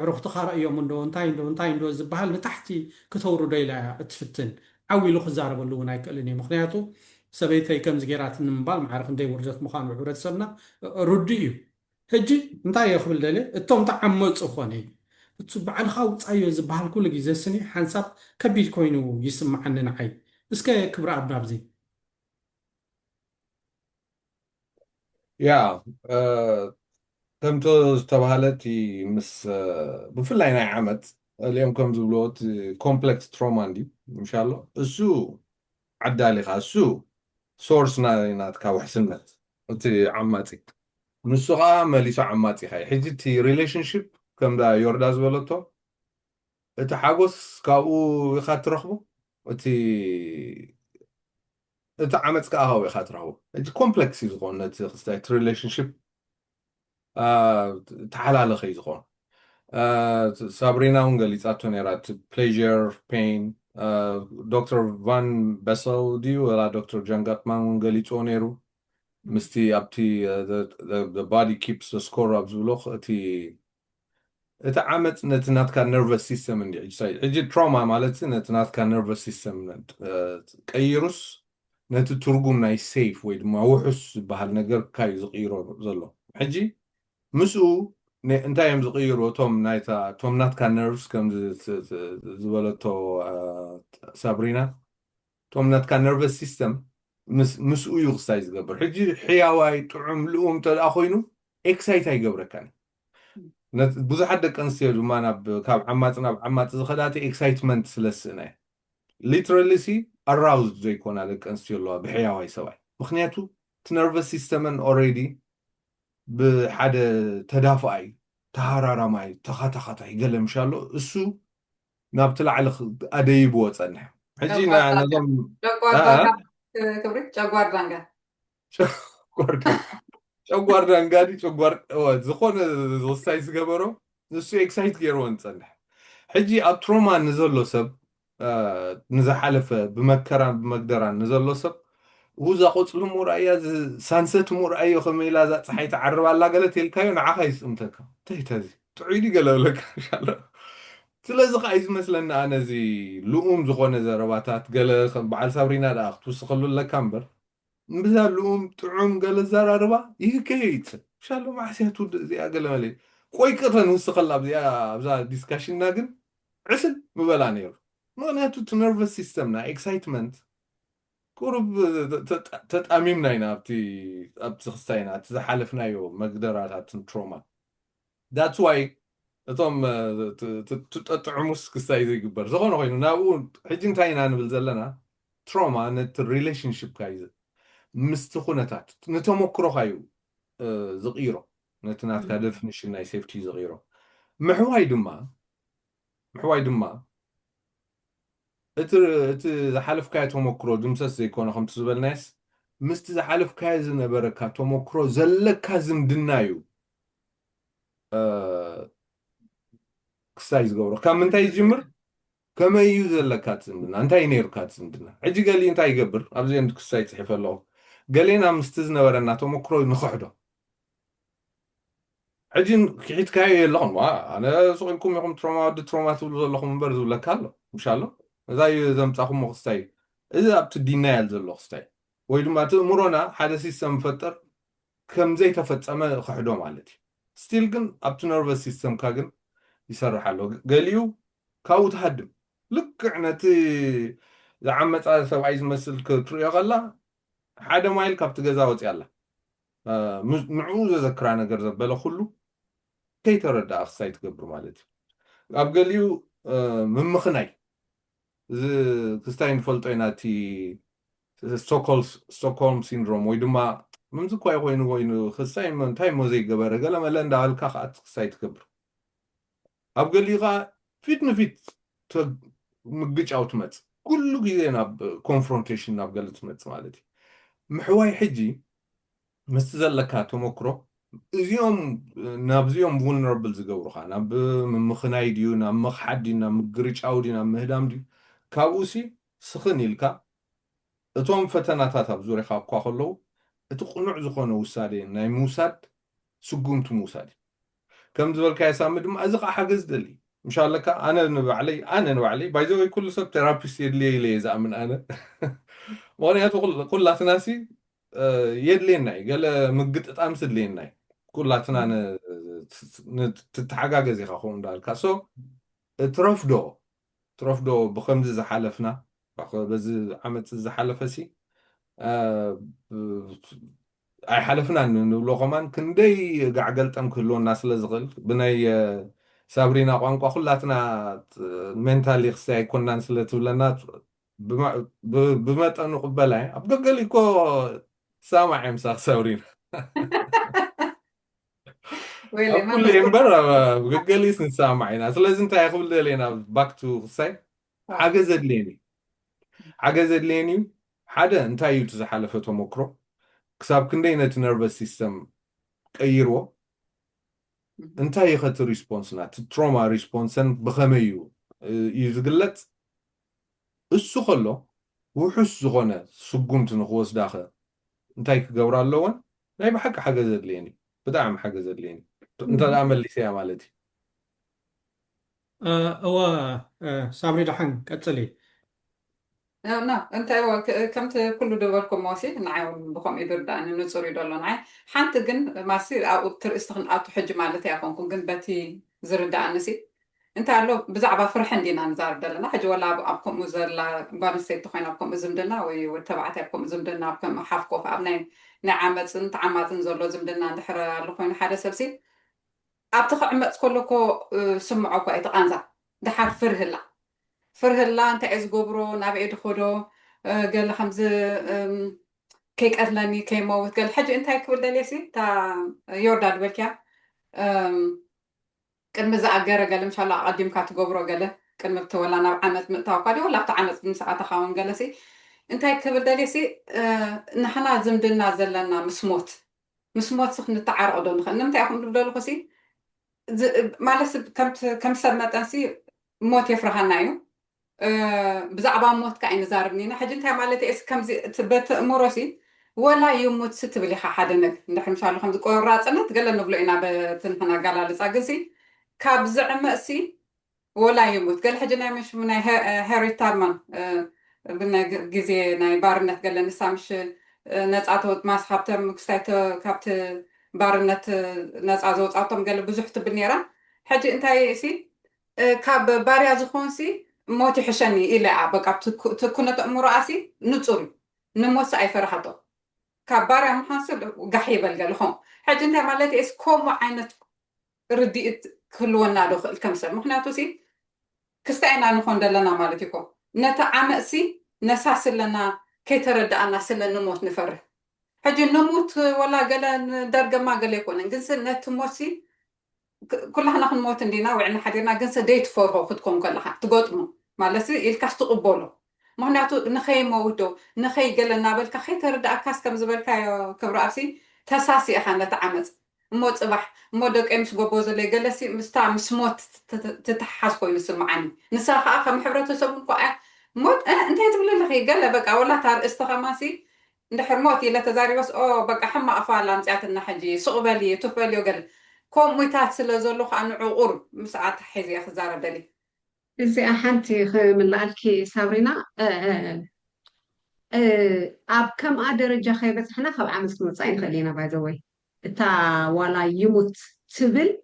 S2: ዕሩኽትኻ ረእዮም እንታይ እንዶ ዝበሃል ንታሕቲ ክተውርዶ ኢላ እያ እትፍትን ዓብኢሉ ክዛረበሉ እውን ኣይክእልን እዩ ምክንያቱ ሰበይተይ ከምዚ ጌራት ንምባል ማዕርክ እንደይ ውርደት ምዃኑ ሕብረተሰብና ሩዲ እዩ ሕጂ እንታይ የኽብል ደለ እቶም ተዓመፁ ኮነ እቱ በዓልኻ ውፃዮ ዝበሃል ኩሉ ግዜ ስኒ ሓንሳብ ከቢድ ኮይኑ ይስማዓኒ ንዓይ እስከ ክብሪ ኣብ ናብዚ
S3: ያ ከምቶ ዝተባሃለት ምስ ብፍላይ ናይ ዓመት እልኦም ከም ዝብልዎ ኮምፕሌክስ ትሮማ እንዲ እንሻሎ እሱ ዓዳሊኻ እሱ ሶርስ ናትካ ውሕስነት እቲ ዓማፂ ንሱ ከዓ መሊሱ ዓማፂ ኢኻ ሕጂ እቲ ሪሌሽንሽፕ ከምዳ ዮርዳ ዝበለቶ እቲ ሓጎስ ካብኡ ኢኻ ትረኽቦ እቲ ዓመፅ ከዓ ካብኡ ኢኻ ትረኽቦ ሕጂ ኮምፕሌክስ እዩ ዝኾን ነቲ ክስታይ እቲ ሪሌሽንሽፕ ተሓላለኸ እዩ ዝኾን ሳብሪና እውን ገሊፃቶ ነራ እቲ ፕሌዥር ፔን ዶክተር ቫን በሰል ድዩ ወላ ዶክተር ጆን ጋትማን እውን ገሊፅዎ ነይሩ ምስቲ ኣብቲ the body keeps the score ኣብ ዝብሎ እቲ ዓመፅ ነቲ ናትካ ነርቨስ ሲስተም እንዲ ሕጂ ትራውማ ማለት ነቲ ናትካ ነርቨስ ሲስተም ቀይሩስ ነቲ ትርጉም ናይ ሴፍ ወይ ድማ ውሑስ ዝበሃል ነገር ካዩ ዝቕይሮ ዘሎ ሕጂ ምስኡ እንታይ እዮም ዝቕይሩ እቶም ናትካ ነርቭስ ከም ዝበለቶ ሳብሪና እቶም ናትካ ነርቨስ ሲስተም ምስኡ እዩ ክስታይ ዝገብር ሕጂ ሕያዋይ ጥዑም ልኡም ተደኣ ኮይኑ ኤክሳይት ኣይገብረካን ብዙሓት ደቂ ኣንስትዮ ድማ ካብ ዓማፅ ናብ ዓማፅ ዝኸዳቲ ኤክሳይትመንት ስለስእና እየ ሊትራሊ ኣራውዝድ ዘይኮና ደቂ ኣንስትዮ ኣለዋ ብሕያዋይ ሰብኣይ ምክንያቱ እቲ ነርቨስ ሲስተመን ኦልሬዲ ብሓደ ተዳፍኣይ ተሃራራማይ ተኻታኻታይ ገለ ምሻሎ እሱ ናብቲ ላዕሊ ኣደይብዎ ፀንሕ ሕጂ ነዞም
S1: ክብሪ ጨጓር ዳንጋ
S3: ጨጓር ዳንጋ ዝኾነ ወሳይ ዝገበሮ ንሱ ኤክሳይት ገይርዎ ንፀንሕ ሕጂ ኣብ ትሮማ ንዘሎ ሰብ ንዝሓለፈ ብመከራን ብመግደራን ንዘሎ ሰብ ውዛ ቆፅሉ ምርኣያ ሳንሰት ምርኣዮ ከመኢላ እዛ ፀሓይ ትዓርብ ኣላ ገለ ተልካዮ ንዓኻ ይስእምተካ እንተይተዚ ጥዑይዲ ገለ ብለካ እንሻላ ስለዚ ከዓ እዩ ዝመስለና ኣነ እዚ ልኡም ዝኾነ ዘረባታት ገለ በዓል ሳብሪና ደኣ ክትውስኸሉ ኣለካ እምበር ብዛ ልኡም ጥዑም ገለ ዘራርባ ይህከይት እንሻሎ ማዕስያቱ እዚኣ ገለ መለ ቆይ ቅተ ንውስኸላ ኣብዛ ዲስካሽንና ግን ዕስል ምበላ ነይሩ ምክንያቱ እቲ ነርቨስ ሲስተምና ኤክሳይትመንት ቁሩብ ተጣሚምና ኢና ኣብቲ ክስታይና እቲ ዝሓለፍናዮ መግደራታትን ትሮማ ዳትስ ዋይ እቶም ትጠጥዕሙስ ክስታይ ዘይግበር ዝኾነ ኮይኑ ናብኡ ሕጂ እንታይ ኢና ንብል ዘለና ትሮማ ነቲ ሪሌሽንሽፕካ እዩ ምስቲ ኩነታት ንተመክሮካ እዩ ዝቕይሮ ነቲ ናትካ ደፊኒሽን ናይ ሴፍቲ ዝቕይሮ ምሕዋይ ድማ እቲ ዝሓለፍካዮ ተመክሮ ድምሰስ ዘይኮነ ከምቲ ዝበልናየስ ምስቲ ዝሓለፍካዮ ዝነበረካ ተመክሮ ዘለካ ዝምድና እዩ ክስታይ ዝገብሮ ካብ ምንታይ ይጅምር ከመይ እዩ ዘለካ ዝምድና እንታይ ነይሩካ ዝምድና ሕጂ ገሊ እንታይ ይገብር ኣብዚ እንዲ ክስታይ ፅሒፍ ኣለኹ ገሌና ምስቲ ዝነበረና ተመክሮ ንክሕዶ ሕጂ ክሒትካዮ የለኹም ኣነ ስቑልኩም ኢኹም ትሮማ ወዲ ትሮማ ትብሉ ዘለኹም እምበር ዝብለካ ኣሎ ምሻሎ እዛ እዩ ዘምፃኹም ክስታይ እዚ ኣብቲ ዲናያል ዘሎ ክስታይ ወይ ድማ እቲ እምሮና ሓደ ሲስተም ፈጠር ከምዘይተፈፀመ ክሕዶ ማለት እዩ ስቲል ግን ኣብቲ ነርቨስ ሲስተምካ ግን ይሰርሕ ኣሎ ገሊኡ ካብኡ ትሃድም ልክዕ ነቲ ዝዓመፃ ሰብኣይ ዝመስል ክትሪኦ ከላ ሓደ ማይል ካብቲ ገዛ ወፂኣ ኣላ ንዕኡ ዘዘክራ ነገር ዘበለ ኩሉ ከይተረዳኣ ክስታይ ትገብር ማለት እዩ ኣብ ገሊኡ ምምኽናይ እዚ ክስታይ ንፈልጦ ኢና እቲ ስቶክሆልም ሲንድሮም ወይ ድማ ምምዚ እኳ ኮይኑ ክስታይ እንታይ ሞ ዘይገበረ ገለ መለ እንዳበልካ ከዓ ክስታይ ትገብር ኣብ ገሊኡ ከዓ ፊት ንፊት ምግጫው ትመፅእ ኩሉ ግዜ ናብ ኮንፍሮንቴሽን ናብ ገለ ትመፅእ ማለት እዩ ምሕዋይ ሕጂ مستزلكا تمكرو زيوم نابزيوم vulnerable زغورخا ناب مخناي ديو ناب مخحدي ناب مغريچ اودي ناب مهدام دي كابوسي سخن يلكا اتوم فتناتات ابزوري خاب كواخلو اتقنع زخونه وسادي ناي موساد سغومت موساد كم زبل كاي سامد ما ازق حجز دلي ان شاء الله انا نبعلي بايزو كل سب ثيرابيست لي زعمن انا وانا كل ناسي يدليناي قال مقطط امسد ليناي كلاتنا تتحقاقز يخاخون دالكا سو ترفدو بخمز زحلفنا بز عمت زحلفسي اي حلفنا نبلو كمان كندي قعقلتم كلو الناس لزغل بناي سابرينا قوانقوا كلاتنا منتالي خساي كنا نسلتو لنا بمتى نقبلها أبقى لكو سامع مساخ سابرينا
S1: ويلي ما
S3: كل يوم برا بقى لي سامعين لازم انت ياخذ لينا باك تو خساي حاجه زد ليني حدا انت يوت زحلفته مكرو كساب كندي نت نيرفس سيستم قيرو انت يخت ريسبونس نات تروما ريسبونسن بخميو يزغلت እሱ ከሎ ውሑስ ዝኾነ ስጉምቲ ንኽወስ ዳኸ እንታይ ክገብር ኣለዎን ናይ ብሓቂ ሓገዝ ዘድልየኒ ብጣዕሚ ሓገዝ ዘድልየኒ እንተ ደኣ መሊሰያ ማለት እዩ
S2: እወ ሳብሪ ድሓን ቀፅሊ
S1: نا انت كمت كل دبركم ماسي نعي بخم يدور دان نصور يدور نعي حانت جن ماسي او ترستخن اتو حج مالتي اكونكم جن باتي زرد انسي انت قالو بزعبه فرحن دينا نزار دلنا حج ولا ابكم مزلا قال سيت خوينا ابكم زمدنا وتبعت ابكم زمدنا ابكم حافكو فابنين نعمت انت عماتن زلو زمدنا ندحر لخوين حدا سبسي ابتخ عمت كلكو سمعوكو ايتقانزا دحر فرهلا فرهلا انت عز قبرو نابعي دخولو قال خمز كيك أدلاني كي موت قال حاجة انت هيك ولد ليسي تا يورداد بلكيا كان مزا أقارا قال إن شاء الله قديم كات قبرو قال كان مبتولا أنا عمت متوقعي ولا عمت من ساعة خاون قال سي انت هيك ولد ليسي نحنا زمدنا زلنا مسموت سخن تعرضو نمت ياكم تبدلو خسي مالس كم سنة تنسي موت يفرحنا يو بزعبا موت كاين زاربنينا حاجه انت مالتي اس كم تبت امورسي ولا يموت ستبلي حدنك نحن ان شاء الله خمس قراصنت قال نبلو انا بتنحنا قال لصاغسي كاب زعمسي ولا يموت قال حاجه مش من هاري تارمان بنا غزي ناي بارنت قال نسامش نصاتوت ماسحبتم كستايت كابت بارنت نصازوت اطم قال بزحت بالنيرا حاجه انت سي كاب باريا زخونسي موتي حشاني إلى بقى تكون تأمر رأسي نتصوري نموس أي فرحته كبارة محاسب وقحيب الجلهم حاجة أنت مالتي إس كوم عينت رديت كلونا دخل الكمسة مخناتو سي كستعنا نخون دلنا مالتيكو نتعمسي نساس لنا كي ترد أنا سلا نموت نفره حاجة نموت ولا قال درجة ما قال يكون نجلس نتموسي كلها نحن موت دينا وعنا حدينا جنس ديت فورو خدكم كلها تقطمو مالسي الكاس تقبلو مهناتو نخي موتو نخي قال لنا بالك خي ترد اكاس كم زبالك يا كبراسي تساسي احنا تعمز موت صباح مودك امس غوبوز اللي جلسي مستا مسموت تتحس كوي مسمعني نساخ اخ محبرته سبون كو موت انت تقول لي خي قال بقى ولا تار استخماسي ندحر موتي لا تزاري بس بقى حما افعل امصاتنا حجي سقبلي تفلي وقال كم ميتات سلازلو خانو عقور مساعات حيزي اخزار دلي
S4: إذا أحنتي من لالكي سابرينا أب كم درجة خيبت إحنا خب عمس كمصاين خلينا باي ذا واي تا ولا يموت تبل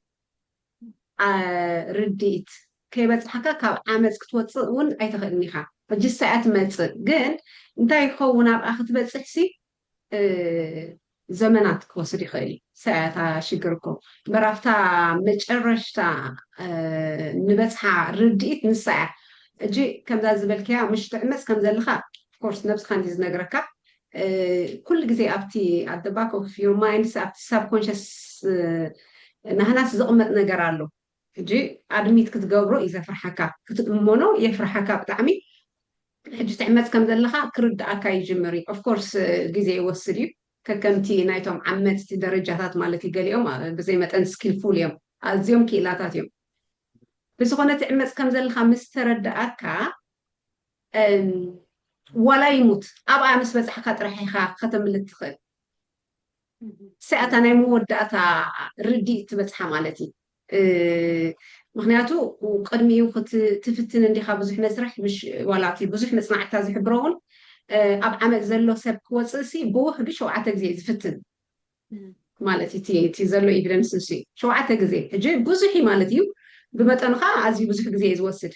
S4: رديت كيبت حكا كاب عمس كتوصون أي تخلنيها فجس ساعات ما تصير جن أنت يخون أب أخذ بتحسي زمانات كوسري خيلي ساعتا شكركم برافتا مجرشتا نبتها رديت نساع اجي كم ذا زبالكيا مش تعمس كم ذا لخا كورس نفس خانديز نقركا كل جزي ابتي at the back of your mind ابتي subconscious نهناس زقمت نقرالو اجي ادميت كتقبرو اذا فرحكا كتأمونو يفرحكا بتعمي حجي تعمس كم ذا لخا كرد اكا يجمري of course جزي يوصلي ككمتي نايتهم عمت درجات مالتي قال يوم بزي ما تنسكيل فول يوم أزيوم كيلاتات يوم بس هنا تعمت كم زل خمس ترد أكا ولا يموت أبغى أمس بس حكت راح ختم اللي تخل ساعة أنا مودة ردي تبت حمالتي مخنياتو وقدمي وقت تفتن عندي خابز مسرح مش ولاتي بزح نسمع تازي حبرون أب عمل زلو سب كوسسي بوه بشوعة زي فتن مالتي تي زلو إيفيدنس سي شوعة زي هجي بزحي مالتي بمتنخا عزي بزح زي يوسد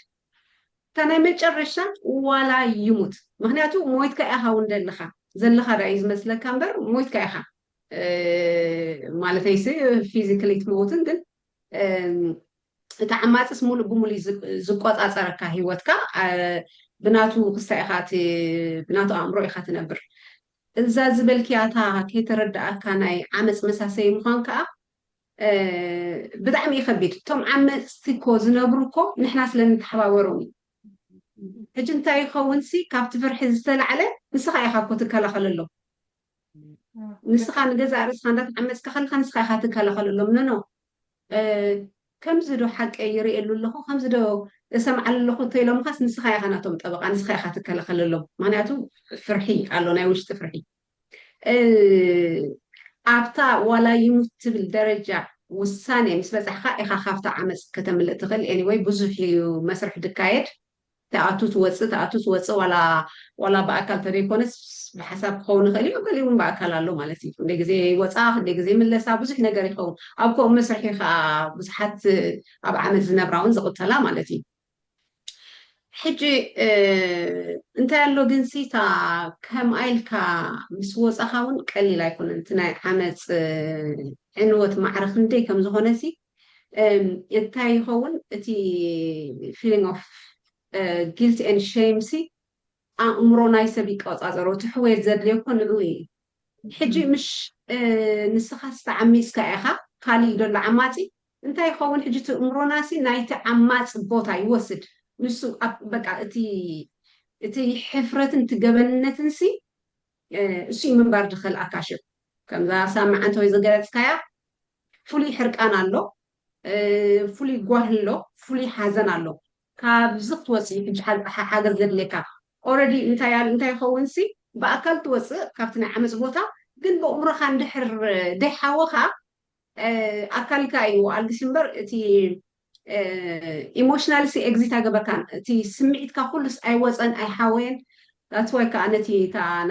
S4: تانا متشرشة ولا يموت مخنياتو مويت كأها وندلخا زلخا رايز مثل كامبر مويت كأها مالتي سي فيزيكالي تموتن ግን تعماتس مول بمولي زقوط أصارك هيوتك بناتو قصائخات بناتو أمرو إخات نبر إذا زبلكياتا كي تردأك كاناي عمس مساسي مخانك بدعم يخبيت توم عمس تيكوز نبروكو نحنا سلن تحواوروني هجنتا يخونسي كابت فرح زتلعله نسخا يخاكو تكالخللو نسخا نجزا رسخا ندات عمس كخل نسخا يخا تكالخللو منو كم زدو حق يري إلو لخو خم زدو سمع لخو تيلو مخاس نسخا يخاناتهم طبقا نسخا يخا تكالخللو معناتو فرحي قالو ناي وش تفرحي أبتا ولا يموت بالدرجة والثانية نسبة حقا خافتا عمس كتم تغل anyway بزحي مسرح دكايد تأتو توصي ولا بأكل تريكونس بحسب خون خليه وقال يوم بأكل له مالتي ديك زي وصاخ ديك زي من لسا بزح نجار يخون أبكو مسرحي خا بزحت أب عمل زنبراون زقطها لا مالتي حجي انت لو جنسيتا كم ايلكا مسوس اخاون قليل يكون انتنا عمص عنوت معرخ ندي كم زهونسي انتي يخون اتي feeling of guilt and shame سي امرونا يسبيك أصازرو تحويل زد ليكون لوي حجي مش نسخة عميس كايخا خالي يدل عماتي انت يخون حجي امرونا سي نايت عمات بوتا يوسد نسو بقى اتي حفرة تقبلنت نسي سي من بار دخل اكاشف كم ذا سامع انتو اذا قالت كايا فولي حرق انا له فولي قوه له فولي حزن له كابزق توسي حاجة زد لكا already انت يخونسي بأكل توسي كابتنا عمس بوتا قل بأمرخ عند حر دي حاوخا أكل كايو الجسمبر تي emotional سي exit أجبركان تي سمعت كخلص أي وزن أي حوين that's why كأنتي تا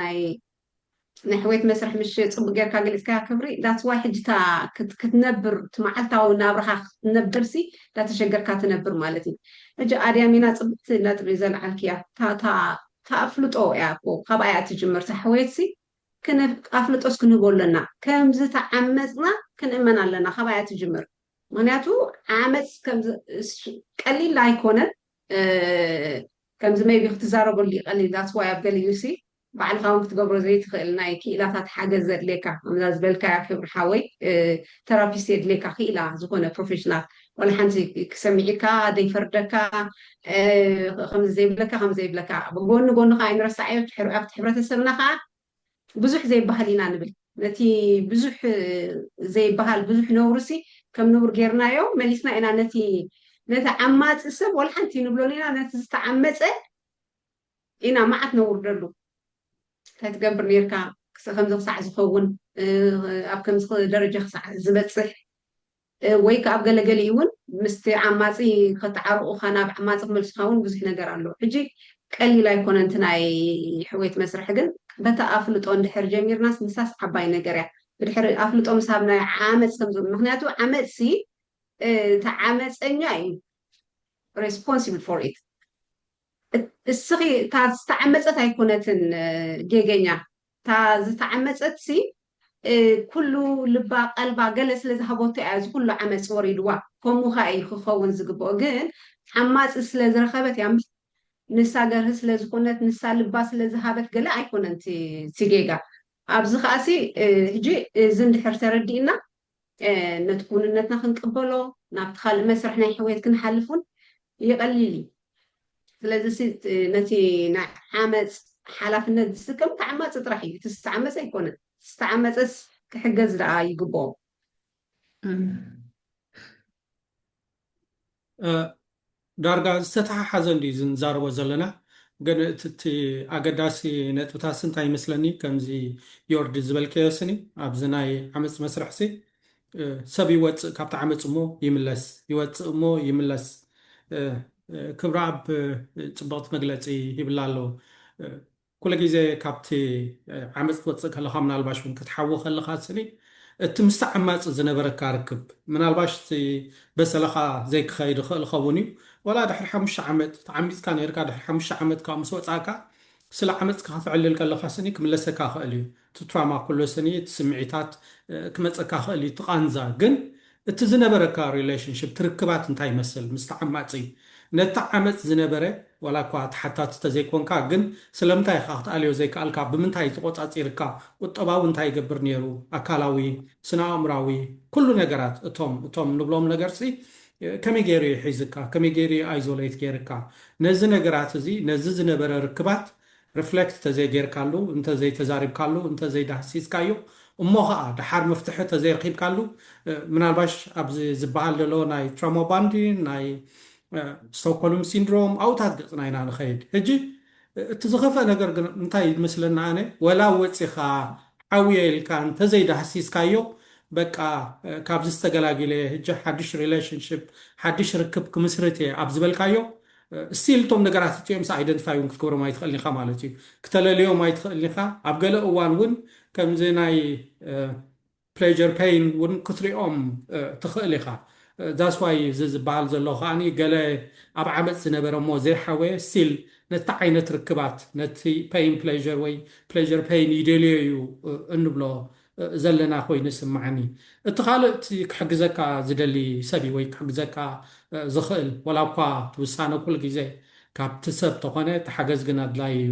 S4: نحويت مسرح مش صبغير كاجلس كبري that's why حجتا كتنبر تمعلتا ونابرها تنبرسي لا تشجر كاتنبر مالتي أجا أريامينا صبت لا تبريزل على تأفلطو ياكو خبايا تجمر تحويتسي كنا أفلطوس كنا بولنا كم زت عمزنا كنا إمنا لنا خبايا تجمر معناتو عمز كم قليل لا يكونن كم زمي بيختزارو بلي قليل that's why أبقى يوسي بعد خاون كتقبر زي تخيل نايكي إلا فات حاجة زد ليكا مزاز بالكا خبر حاوي ترابي سيد ليكا خيلا زكونا بروفيشنال ولا حنتي كسمعيكا دي فردكا خمس زي بلكا بقول خاين رسعي تحبرت السبنا خا بزح زي بحالينا نبل نتي بزح زي بحال بزح نورسي كم نور غيرنا يوم مليسنا إنا نتي عمات السب ولا حنتي نبلونينا نتي استعمت إنا معت نور دلو تتقبر نيركا خمسة ساعة زخون أب كم درجة ساعة زبتصح ويك أب قلقليون مستي عماتي قطعرو خانا بعماتي ملسخاون بزح نقر له حجي قلي لا يكون انتنا حويت مسرح قل بتا أفلطو اندحر جمير ناس نساس عباي نقريا بدحر أفلطو مسابنا عامت سمزو مخنياتو عامت سي تعامت انياي responsible for it السخي تستعمصت هيكونتن جيجنيا تستعمصت سي كله لبا قلبا جلس لزهبوت از كله عمص وريدوا كمو خاي خخون زغبو جن عماص سلازرخبت يام نساغر سلازكونت نسال باس لزهابت جلا ايكونن تيجيغا ابز خاسي هجي زند حر تردينا نتكوننتنا خنقبلو نابتخال مسرح ناي حويت كنحلفون يقليلي ስለዚህ ነቲ ናይ ዓመፅ ሓላፍነት ዝስከም ተዓማፅ ጥራሕ እዩ ትስተዓመፅ ኣይኮነን استعمتس كحجز رأى يقبو
S2: ዳርጋ ዝተተሓሓዘ እንዲ ዝንዛረቦ ዘለና ግን እቲ ኣገዳሲ ነጥብታት እንታይ ይመስለኒ ከምዚ ዮርዲ ዝበልከዮስኒ ኣብዚ ናይ ዓመፅ መስርሕ ሰብ ይወፅእ ካብቲ ዓመፅ እሞ ይምለስ ይወፅእ እሞ ይምለስ ክብሪ ኣብ ፅብቕቲ መግለፂ ይብላ ኣሎ ኩሉ ግዜ ካብቲ ዓመፅ ትወፅእ ከለካ ምናልባሽ እውን ክትሓዎ ከለካ ስኒ እቲ ምስቲ ዓማፅ ዝነበረካ ርክብ ምናልባሽ በሰለካ ዘይክኸይድ ይኽእል ይኸውን እዩ ወላ ድሕሪ 5 ዓመት ተዓሚፅካ ነርካ ድሕሪ 5 ዓመት ካብ ምስ ወፃእካ ስለ ዓመፅካ ክትዕልል ከለካ ስኒ ክምለሰካ ክእል እዩ እቲ ትራማ ኩሉ ስኒ እቲ ስምዒታት ክመፀካ ክእል እዩ ትቃንዛ ግን እቲ ዝነበረካ ሪሌሽንሽፕ ትርክባት እንታይ ይመስል ምስቲ ዓማፂ ነቲ ዓመፅ ዝነበረ ወላ እኳ ተሓታት ተዘይኮንካ ግን ስለምንታይ ኢኻ ክትኣልዮ ዘይከኣልካ ብምንታይ ተቆፃፂርካ ቁጠባዊ እንታይ ይገብር ነይሩ ኣካላዊ ስነ ኣእምራዊ ኩሉ ነገራት እቶም ንብሎም ነገርሲ ከመይ ገይሩ ይሒዝካ ከመይ ገይሩ ኣይዞሌት ገይርካ ነዚ ነገራት እዚ ነዚ ዝነበረ ርክባት ሪፍሌክት ተዘይገይርካሉ እንተዘይተዛሪብካሉ እንተዘይዳህሲስካዮ እሞ ከዓ ድሓር መፍትሒ ተዘይረኪብካሉ ምናልባሽ ኣብዚ ዝበሃል ዘሎ ናይ ትራማ ቦንዲንግ ናይ ስቶክሆልም ሲንድሮም ኣውታት ገፅና ኢና ንኸይድ ሕጂ እቲ ዝኸፍአ ነገር ግን እንታይ ይመስለና ኣነ ወላ ወፂኻ ዓብየ ኢልካ እንተዘይዳህሲስካዮ በቃ ካብዚ ዝተገላጊለ ሕጂ ሓድሽ ሪሌሽንሽፕ ሓድሽ ርክብ ክምስርት እየ ኣብ ዝበልካዮ ስቲል እቶም ነገራት እትኦምስ ኣይደንቲፋይ እውን ክትገብሮም ኣይትኽእልኒ ኢኻ ማለት እዩ ክተለልዮም ኣይትኽእልኒ ኢኻ ኣብ ገለ እዋን እውን ከምዚ ናይ ፕሌጀር ፔይን እውን ክትሪኦም ትኽእል ኢኻ ዛስ ዋይ ዝበሃል ዘሎ ከዓኒ ገለ ኣብ ዓመፅ ዝነበረ እሞ ዘይሓወየ ስቲል ነቲ ዓይነት ርክባት ነቲ ፔይን ፕሌጀር ወይ ፕሌጀር ፔይን ይደልዮ እዩ እንብሎ ዘለና ኮይኑ ስማዓኒ እቲ ካልእ እቲ ክሕግዘካ ዝደሊ ሰቢ ወይ ክሕግዘካ ዝኽእል ወላ እኳ ትውሳነ ኩሉ ግዜ ካብቲ ሰብ ተኾነ ተሓገዝ ግን ኣድላይ እዩ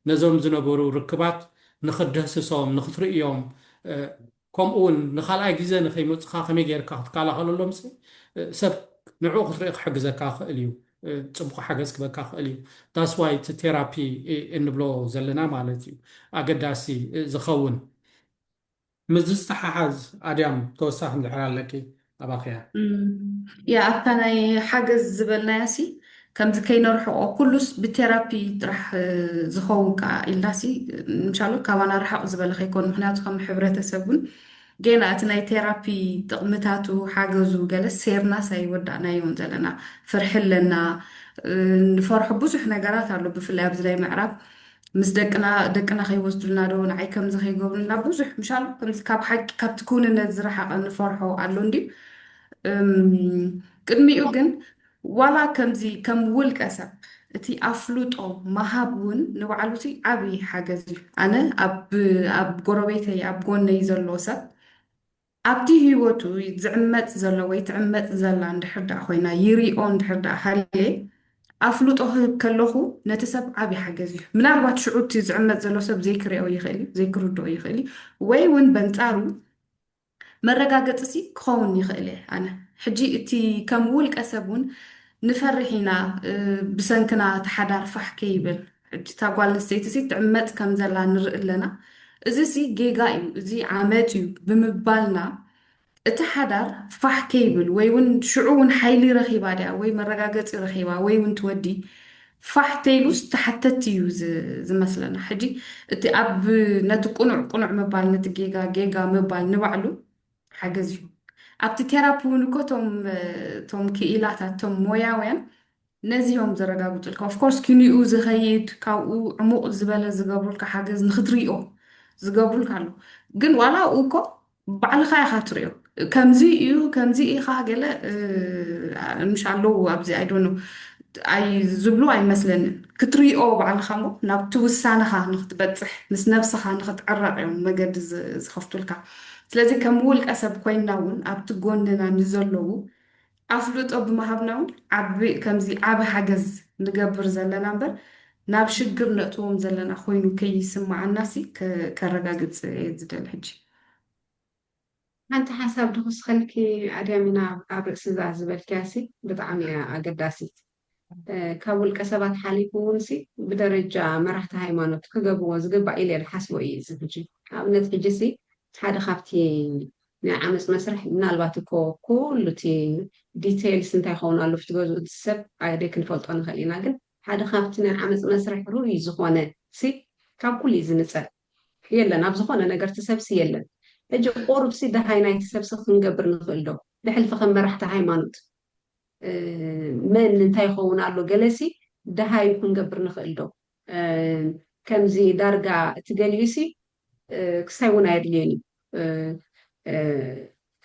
S2: ነዞም ዝነበሩ ርክባት ንክትደህስሶም ንክትርእዮም ከምኡውን ንካልኣይ ግዜ ንከይመፅካ ከመይ ጌርካ ክትከላኸለሎም ሰብ ንዕኡ ክትርኢ ክሕግዘካ ክእል እዩ ፅቡቅ ሓገዝ ክበካ ክእል እዩ ዳስ ዋይ እቲ ቴራፒ እንብሎ ዘለና ማለት እዩ ኣገዳሲ ዝኸውን ምዝ ዝተሓሓዝ ኣድያም ተወሳኺ ንድሕር ኣለኪ ኣባኽያ
S5: ያ ኣብታ ናይ ሓገዝ ዝበልናያሲ ከምዚ ከይነርሕቆ ኩሉስ ብቴራፒ ጥራሕ ዝኸውን ከዓ ኢልናሲ እንሻሎ ካባና ርሓቕ ዝበለ ከይኮን ምክንያቱ ከም ሕብረተሰብ እውን ገና እቲ ናይ ቴራፒ ጥቕምታቱ ሓገዙ ገለ ሴርናስ ኣይወዳእናዮም ዘለና ፍርሒ ኣለና ንፈርሑ ብዙሕ ነገራት ኣሎ ብፍላይ ኣብዚ ናይ ምዕራብ ምስ ደቅና ከይወስዱልና ዶ ንዓይ ከምዚ ከይገብሩልና ብዙሕ ምሻሉ ከምዚ ካብ ሓቂ ካብቲ ኩንነት ዝረሓቐ ንፈርሖ ኣሎ እንድዩ ቅድሚኡ ግን ዋላ ከምዚ ከም ውልቀ ሰብ እቲ ኣፍሉጦ መሃብ እውን ንባዕሉ ዓብዪ ሓገዝ እዩ ኣነ ኣብ ጎረቤተይ ኣብ ጎነይ ዘሎ ሰብ ኣብቲ ሂወቱ ዝዕመፅ ዘሎ ወይ ትዕመፅ ዘላ እንድሕር ዳኣ ኮይና ይሪኦ እንድሕር ዳኣ ሃልየ ኣፍሉጦ ክህብ ከለኹ ነቲ ሰብ ዓብዪ ሓገዝ እዩ ምናልባት ሽዑ እቲ ዝዕመፅ ዘሎ ሰብ ዘይክሪኦ ይኽእል እዩ ዘይክርድኦ ይኽእል እዩ ወይ እውን በንፃሩ መረጋገፂ ክኸውን ይኽእል እየ ኣነ ሕጂ እቲ ከም ውልቀ ሰብ እውን ንፈርሕ ኢና ብሰንክና ተሓዳር ፋሕ ከይብል ሕጂ እታ ጓል ኣንስተይቲ ትዕመፅ ከም ዘላ ንርኢ ኣለና እዚ ጌጋ እዩ እዚ ዓመፅ እዩ ብምባልና እቲ ሓዳር ፋሕ ከይብል ወይ እውን ሽዑ እውን ሓይሊ ረኺባ ድያ ወይ መረጋገፂ ረኺባ ወይ እውን ትወዲ ፋሕ ተይሉስ ተሓተት እዩ ዝመስለና ሕጂ እቲ ኣብ ነቲ ቁኑዕ ምባል ነቲ ጌጋ ምባል ንባዕሉ ሓገዝ እዩ ኣብቲ ቴራፒ እውን እኮ እቶም ክኢላታት እቶም ሞያውያን ነዚኦም ዘረጋግፁልካ ኦፍኮርስ ክኒኡ ዝኸይድ ካብኡ ዕሙቕ ዝበለ ዝገብሩልካ ሓገዝ ንክትሪኦ ዝገብሩልካ ኣሎ ግን ዋላ እኮ ባዕልኻ ኢኻ ትሪኦ ከምዚ እዩ ከምዚ ኢኻ ገለ ምሽ ኣለዉ ኣብዚ ኣይዶኖ ዝብሉ ኣይመስለንን ክትሪኦ ባዕልኻ ሞ ናብቲ ውሳነኻ ንክትበፅሕ ምስ ነብስኻ ንክትዕረቕ እዮም መገዲ ዝኸፍቱልካ ስለዚ ከም ውልቀ ሰብ ኮይና እውን ኣብቲ ጎንና ንዘለዉ ኣፍልጦ ብምሃብና እውን ከምዚ ዓብ ሓገዝ ንገብር ዘለና እምበር ናብ ሽግር ነእትዎም ዘለና ኮይኑ ከይስማዓናሲ ከረጋግፅ ዝደሊ ሕጂ
S4: ሓንቲ ሓሳብ ድኹስኸልኪ ኣድያሚና ኣብ ርእሲ እዛ ዝበልክያሲ ብጣዕሚ ኣገዳሲት ካብ ውልቀ ሰባት ሓሊፉ እውን ብደረጃ መራሕቲ ሃይማኖት ክገብርዎ ዝግባእ ኢለ ዝሓስቦ እዩ እዚ ሕጂ ኣብነት ሕጂ ሓደ ካብቲ ናይ ዓመፅ መስርሕ ምናልባት እኮ ኩሉ እቲ ዲቴይልስ እንታይ ክኸውን ኣሎ ትገዝኡ እቲ ሰብ ኣገደይ ክንፈልጦ ንኽእል ኢና ግን ሓደ ካብቲ ናይ ዓመፅ መስርሕ ርኡይ ዝኾነ ካብ ኩሉ እዩ ዝንፀር የለን ኣብ ዝኾነ ነገር ትሰብሲ የለን ሕጂ ቁርብሲ ደሃይ ናይቲ ሰብሲ ክንገብር ንኽእል ዶ ብሕልፊ ከም መራሕቲ ሃይማኖት መን እንታይ ይኸውን ኣሎ ገለሲ ደሃዩ ክንገብር ንኽእል ዶ ከምዚ ዳርጋ እቲ ገሊኡሲ ክሳይ እውን ኣየድልዮን እዩ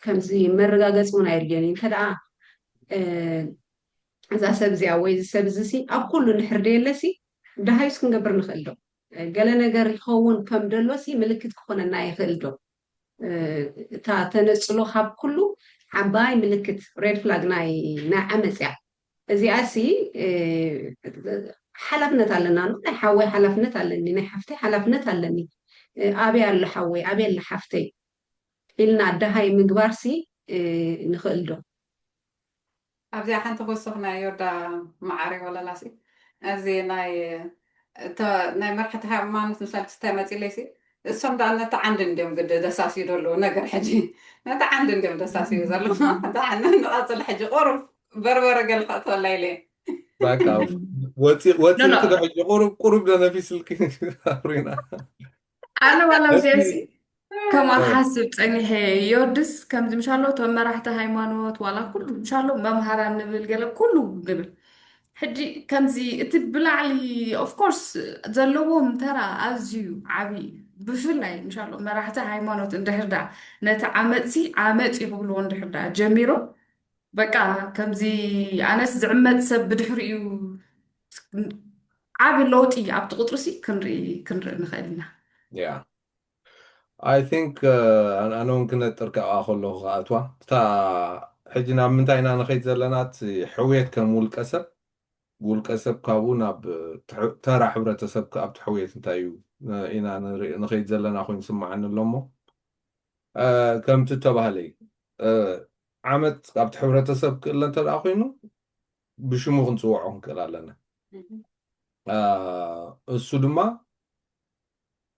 S4: ከምዚ መረጋገፂ እውን ኣየድልዮን እዩ እንተደኣ እዛ ሰብ እዚኣ ወይ እዚ ሰብ እዚ ኣብ ኩሉ ንሕር ደየለሲ ደሃዩስ ክንገብር ንኽእል ዶ ገለ ነገር ይኸውን ከም ደሎሲ ምልክት ክኾነና ይኽእል ዶ እታ ተነፅሎ ካብ ኩሉ ዓባይ ምልክት ሬድ ፍላግ ናይ ዓመፅ እያ እዚኣሲ ሓላፍነት ኣለና ናይ ሓወይ ሓላፍነት ኣለኒ ናይ ሓፍተይ ሓላፍነት ኣለኒ ኣበይ ኣሎ ሓወይ ኣበይ ኣላ ሓፍተይ ኢልና ደሃይ ምግባርሲ ንኽእል ዶ
S1: ኣብዚኣ ሓንቲ ክወስኽ ናይ ዮርዳ ማዓሪ ወለላሲ እዚ ናይ መርሕቲ ሃይማኖት ምሳሌ ክስታይ መፂለይሲ እሶም ዳ ነታ ዓንድ እንዲዮም ግዲ ደሳሲዩ ደለዎ ነገር ሕጂ ነታ ዓንድ እንዲዮም ደሳሲዩ ዘሎ ንቐፅል ሕጂ ቁሩብ በርበረ ገለ ክእትወላ ኢለ
S3: በቃ ወፂን ክደ ሕጂ ቁሩብ ደነፊ ስልኪ አብሪና
S5: ኣነ ዋላ ብዚያሲ ከምኡ ሓስብ ፀኒሐ ዮርድስ ከምዚ ምሻሎ እቶም መራሕቲ ሃይማኖት ዋላ ኩሉ ምሻሎ መምሃራ ንብል ገለ ኩሉ ንብል ሕጂ ከምዚ እቲ ብላዕሊ ኦፍኮርስ ዘለዎም ተራ ኣዝዩ ዓብዪ ብፍላይ ምሻሎ መራሕቲ ሃይማኖት እንድሕርዳ ነቲ ዓመፅሲ ዓመፅ ይብልዎ እንድሕርዳ ጀሚሮ በቃ ከምዚ ኣነስ ዝዕመፅ ሰብ ብድሕሪኡ ዓብ ለውጢ ኣብቲ ቁጥርሲ ክንርኢ ንኽእል ኢና
S3: ያ I think ኣነ እውን ክነጥር ካብኣ ከለኹ ከኣትዋ እታ ሕጂ ናብ ምንታይ ኢና ንኸይድ ዘለናት ሕውየት ከም ውልቀ ሰብ ካብኡ ናብ ተራ ሕብረተሰብ ኣብቲ ሕውየት እንታይ እዩ ኢና ንኸይድ ዘለና ኮይኑ ስማዓኒ ኣሎ እሞ ከምቲ ተባህለ ዓመት ኣብቲ ሕብረተሰብ ክእለ እንተደኣ ኮይኑ ብሽሙ ክንፅውዖ ክንክእል ኣለና እሱ ድማ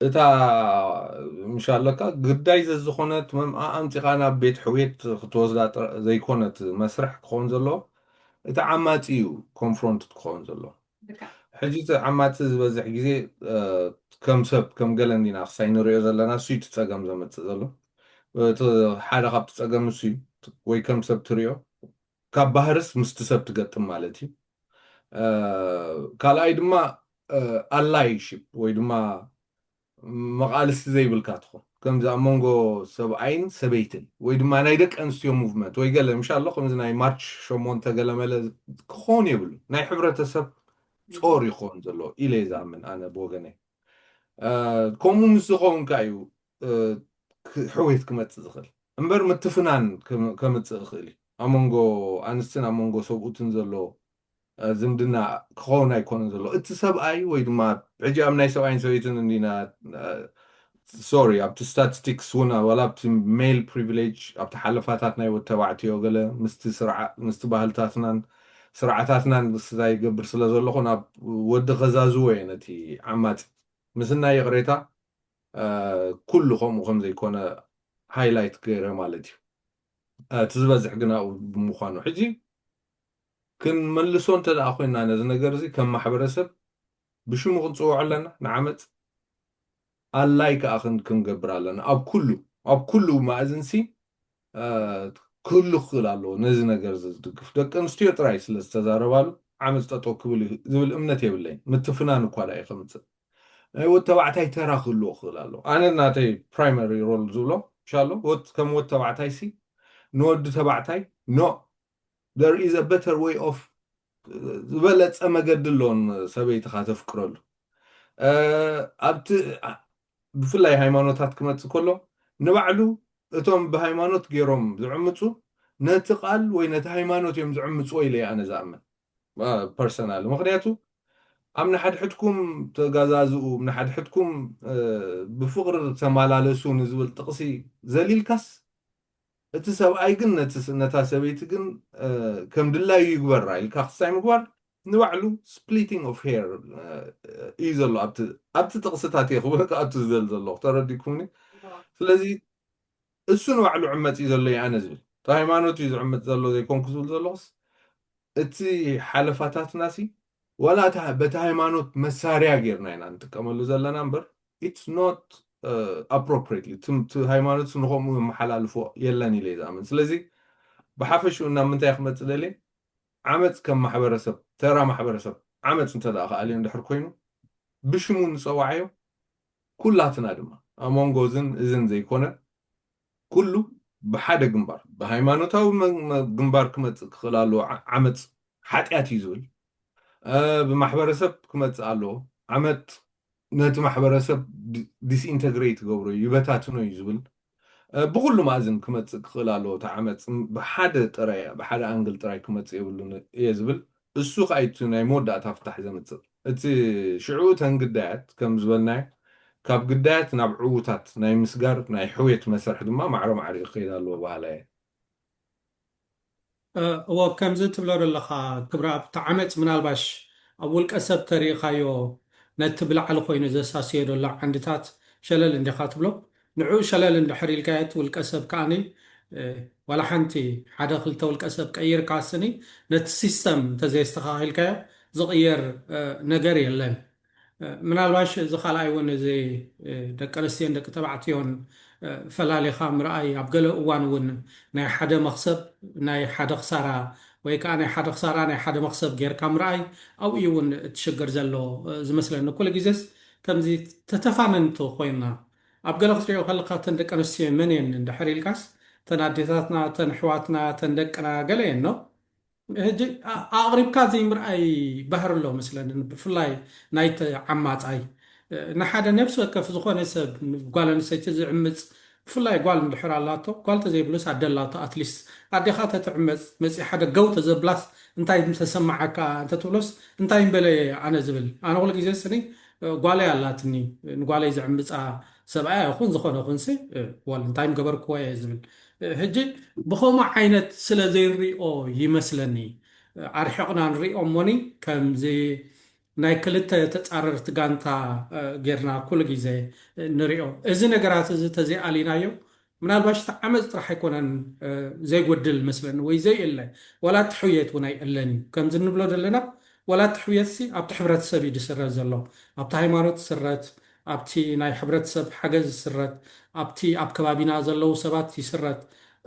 S3: እታ ምሻለካ ግዳይ ዘዝኾነት ኣምፂኻ ናብ ቤት ሕውየት ክትወስዳ ዘይኮነት መስርሕ ክኸውን ዘለዎ እቲ ዓማፂ እዩ ኮንፍሮንት ክኸውን ዘሎ ሕጂ እቲ ዓማፂ ዝበዝሕ ግዜ ከም ሰብ ከም ገለኒና ክሳይ ንሪኦ ዘለና እሱ እቲ ፀገም ዘመፅእ ዘሎ ሓደ ካብቲ ፀገም እሱ እዩ ወይ ከም ሰብ ትሪኦ ካብ ባህርስ ምስቲ ሰብ ትገጥም ማለት እዩ ካልኣይ ድማ ኣላይሽፕ ወይ ድማ መቃልስቲ ዘይብልካ ትኾን ከምዚ ኣብ መንጎ ሰብኣይን ሰበይትን ወይ ድማ ናይ ደቂ ኣንስትዮ ሙቭመንት ወይ ገለ ምሻሎ ከምዚ ናይ ማርች 8 ገለ መለ ክኾን የብሉ ናይ ሕብረተሰብ ጾር ይኾን ዘሎ ኢለ ዝኣምን ኣነ ብወገነይ ከምኡ ምስ ዝኸውንካ እዩ ሕውየት ክመፅእ ዝኽእል እምበር ምትፍናን ከምፅእ ይኽእል እዩ ኣብ መንጎ ኣንስትን ኣብ መንጎ ሰብኡትን ዘሎ ዝምድና ክኸውን ኣይኮነን ዘሎ እቲ ሰብኣይ ወይ ድማ ሕጂ ኣብ ናይ ሰብኣይን ሰበይትን እንዲና ሶሪ ኣብቲ ስታቲስቲክስ እውን ዋላ ኣብቲ ሜል ፕሪቪሌጅ ኣብቲ ሓለፋታት ናይ ወዲ ተባዕትዮ ገለ ምስቲ ባህልታትናን ስርዓታትናን ምስታይ ይገብር ስለ ዘለኹ ናብ ወዲ ከዛዝዎ እየ ነቲ ዓማፂ ምስና የቕሬታ ኩሉ ከምኡ ከም ዘይኮነ ሃይላይት ገይረ ማለት እዩ እቲ ዝበዝሕ ግና ብምዃኑ ሕጂ ክንመልሶ እንተደኣ ኮይና ነዚ ነገር እዚ ከም ማሕበረሰብ ብሽሙ ክንፅውዖ ኣለና ንዓመፅ ኣላይ ከዓ ክንገብር ኣለና ኣብ ኩሉ ማእዝንሲ ክህሉ ክኽእል ኣለዎ ነዚ ነገር ዝድግፍ ደቂ ኣንስትዮ ጥራይ ስለ ዝተዛረባሉ ዓመፅ ጠጠው ክብል ዝብል እምነት የብለኝ ምትፍናን እኳ ዳ ይኸምፅእ ናይ ወዲ ተባዕታይ ተራ ክህልዎ ክኽእል ኣለዎ ኣነ ናተይ ፕራይመሪ ሮል ዝብሎ ኢንሻሎ ከም ወዲ ተባዕታይሲ ንወዲ ተባዕታይ ኖ there is a better way of ዝበለፀ መገዲ ኣለዎን ሰበይትኻ ተፍቅረሉ ኣብቲ ብፍላይ ሃይማኖታት ክመፅእ ከሎ ንባዕሉ እቶም ብሃይማኖት ገይሮም ዝዕምፁ ነቲ ቃል ወይ ነቲ ሃይማኖት እዮም ዝዕምፅዎ ኢለ ኣነ ዝኣምን ፐርሰናል ምክንያቱ ኣብ ንሓድሕድኩም ተጋዛዝኡ ንሓድሕድኩም ብፍቅሪ ተመላለሱ ንዝብል ጥቕሲ ዘሊልካስ እቲ ሰብኣይ ግን ነታ ሰበይቲ ግን ከም ድላዩ ይግበራ ኢልካ ክሳይ ምግባር ንባዕሉ ስፕሊቲንግ ኦፍ ሄር እዩ ዘሎ ኣብቲ ጥቕስታት እየ ክብለ ክኣቱ ዝደል ዘለኹ ተረዲኩምኒ ስለዚ እሱን ባዕሉ ዕመፅ እዩ ዘሎ ኣነ ዝብል እቲ ሃይማኖት እዩ ዝዕመፅ ዘሎ ዘይኮንኩ ዝብል ዘለኹስ እቲ ሓለፋታትና ሲ ወላ በቲ ሃይማኖት መሳርያ ጌርና ኢና ንጥቀመሉ ዘለና እምበር ኢትስ ኖት appropriately እቲ ሃይማኖት ንከምኡ መሓላልፎ የለን ኢለ ዝኣምን ስለዚ ብሓፈሽኡ ናብ ምንታይ ክመፅእ ደልየ ዓመፅ ከም ማሕበረሰብ ተራ ማሕበረሰብ ዓመፅ እንተደኣ ከኣልዮ እንድሕር ኮይኑ ብሽሙ ንፀዋዓዮ ኩላትና ድማ ኣብ መንጎ እዝን ዘይኮነ ኩሉ ብሓደ ግንባር ብሃይማኖታዊ ግንባር ክመፅእ ክኽእል ኣለዎ ዓመፅ ሓጢኣት እዩ ዝብል ብማሕበረሰብ ክመፅእ ኣለዎ ዓመት ነቲ ማሕበረሰብ ዲስኢንተግሬት ገብሮ ይበታትኖ እዩ ዝብል ብኩሉ ማእዝን ክመፅእ ክኽእል ኣለዎ እቲ ዓመፅ ብሓደ ጥራይ ብሓደ ኣንግል ጥራይ ክመፅእ የብሉን እየ ዝብል እሱ ከዓ እቲ ናይ መወዳእታ ፍታሕ ዘምፅእ እቲ ሽዑ ተን ግዳያት ከም ዝበልናዮ ካብ ግዳያት ናብ ዕዉታት ናይ ምስጋር ናይ ሕውየት መሰርሒ ድማ ማዕሮ ማዕሪኡ ክኸይድ ኣለዎ ባህላ እየ
S2: እዎ ከምዚ ትብሎ ዘለኻ ክብራ ኣብቲ ዓመፅ ምናልባሽ ኣብ ውልቀ ሰብ ተሪእኻዮ ነቲ ብላዕሊ ኮይኑ ዘሳስዮ ዘሎ ዓንድታት ሸለል እንዲኻ ትብሎ ንዕኡ ሸለል እንድሕር ኢልካየት ውልቀ ሰብ ከዓኒ ዋላ ሓንቲ ሓደ ክልተ ውልቀ ሰብ ቀይርካ ስኒ ነቲ ሲስተም እንተዘይስተኻኺልካዮ ዝቕየር ነገር የለን ምናልባሽ እዚ ካልኣይ እውን እዚ ደቂ ኣንስትዮን ደቂ ተባዕትዮን ፈላሊኻ ምርኣይ ኣብ ገለ እዋን እውን ናይ ሓደ መክሰብ ናይ ሓደ ክሳራ ወይ ከዓ ናይ ሓደ ክሳራ ናይ ሓደ መክሰብ ጌርካ ምርኣይ ኣብኡ እውን እትሽግር ዘሎ ዝመስለኒ ኩሉ ግዜስ ከምዚ ተተፋነንቲ ኮይና ኣብ ገለ ክትሪኦ ከለካ ተን ደቂ ኣንስትዮ መን እየን እንድሕር ኢልካስ ተን ኣዴታትና ተን ኣሕዋትና ተን ደቅና ገለ እየን ኖ ሕጂ ኣቕሪብካ ዘይምርኣይ ባህር ኣሎ መስለኒ ብፍላይ ናይቲ ዓማፃይ ንሓደ ነብሲ ወከፍ ዝኾነ ሰብ ጓል ኣንስተይቲ ዝዕምፅ ብፍላይ ጓል እንድሕር ኣላቶ ጓል ተዘይብሉስ ኣደላቶ ኣትሊስት ኣዴኻ ተትዕመፅ መፂ ሓደ ገው ተዘብላስ እንታይ ተሰማዓካ እንተትብሎስ እንታይ በለየ ኣነ ዝብል ኣነ ኩሉ ግዜ ስኒ ጓለይ ኣላትኒ ንጓለይ ዝዕምፃ ሰብኣያ ይኹን ዝኾነ ይኹንሲ ወል እንታይ ገበርክዎ እየ ዝብል ሕጂ ብኸምኡ ዓይነት ስለ ዘይንሪኦ ይመስለኒ ኣርሒቕና ንሪኦ እሞኒ ከምዚ ናይ ክልተ ተፃረርቲ ጋንታ ጌርና ኩሉ ግዜ ንሪኦ እዚ ነገራት እዚ ተዘይኣሊናዮ ምናልባሽ እቲ ዓመፅ ጥራሕ ኣይኮነን ዘይጎድል መስለኒ ወይ ዘይእለ ወላ እቲ ሕውየት እውን ኣይእለን እዩ ከምዚ ንብሎ ዘለና ወላ እቲ ሕውየት ኣብቲ ሕብረተሰብ እዩ ዝስረት ዘሎ ኣብቲ ሃይማኖት ዝስረት ኣብቲ ናይ ሕብረተሰብ ሓገዝ ዝስረት ኣብቲ ኣብ ከባቢና ዘለው ሰባት ይስረት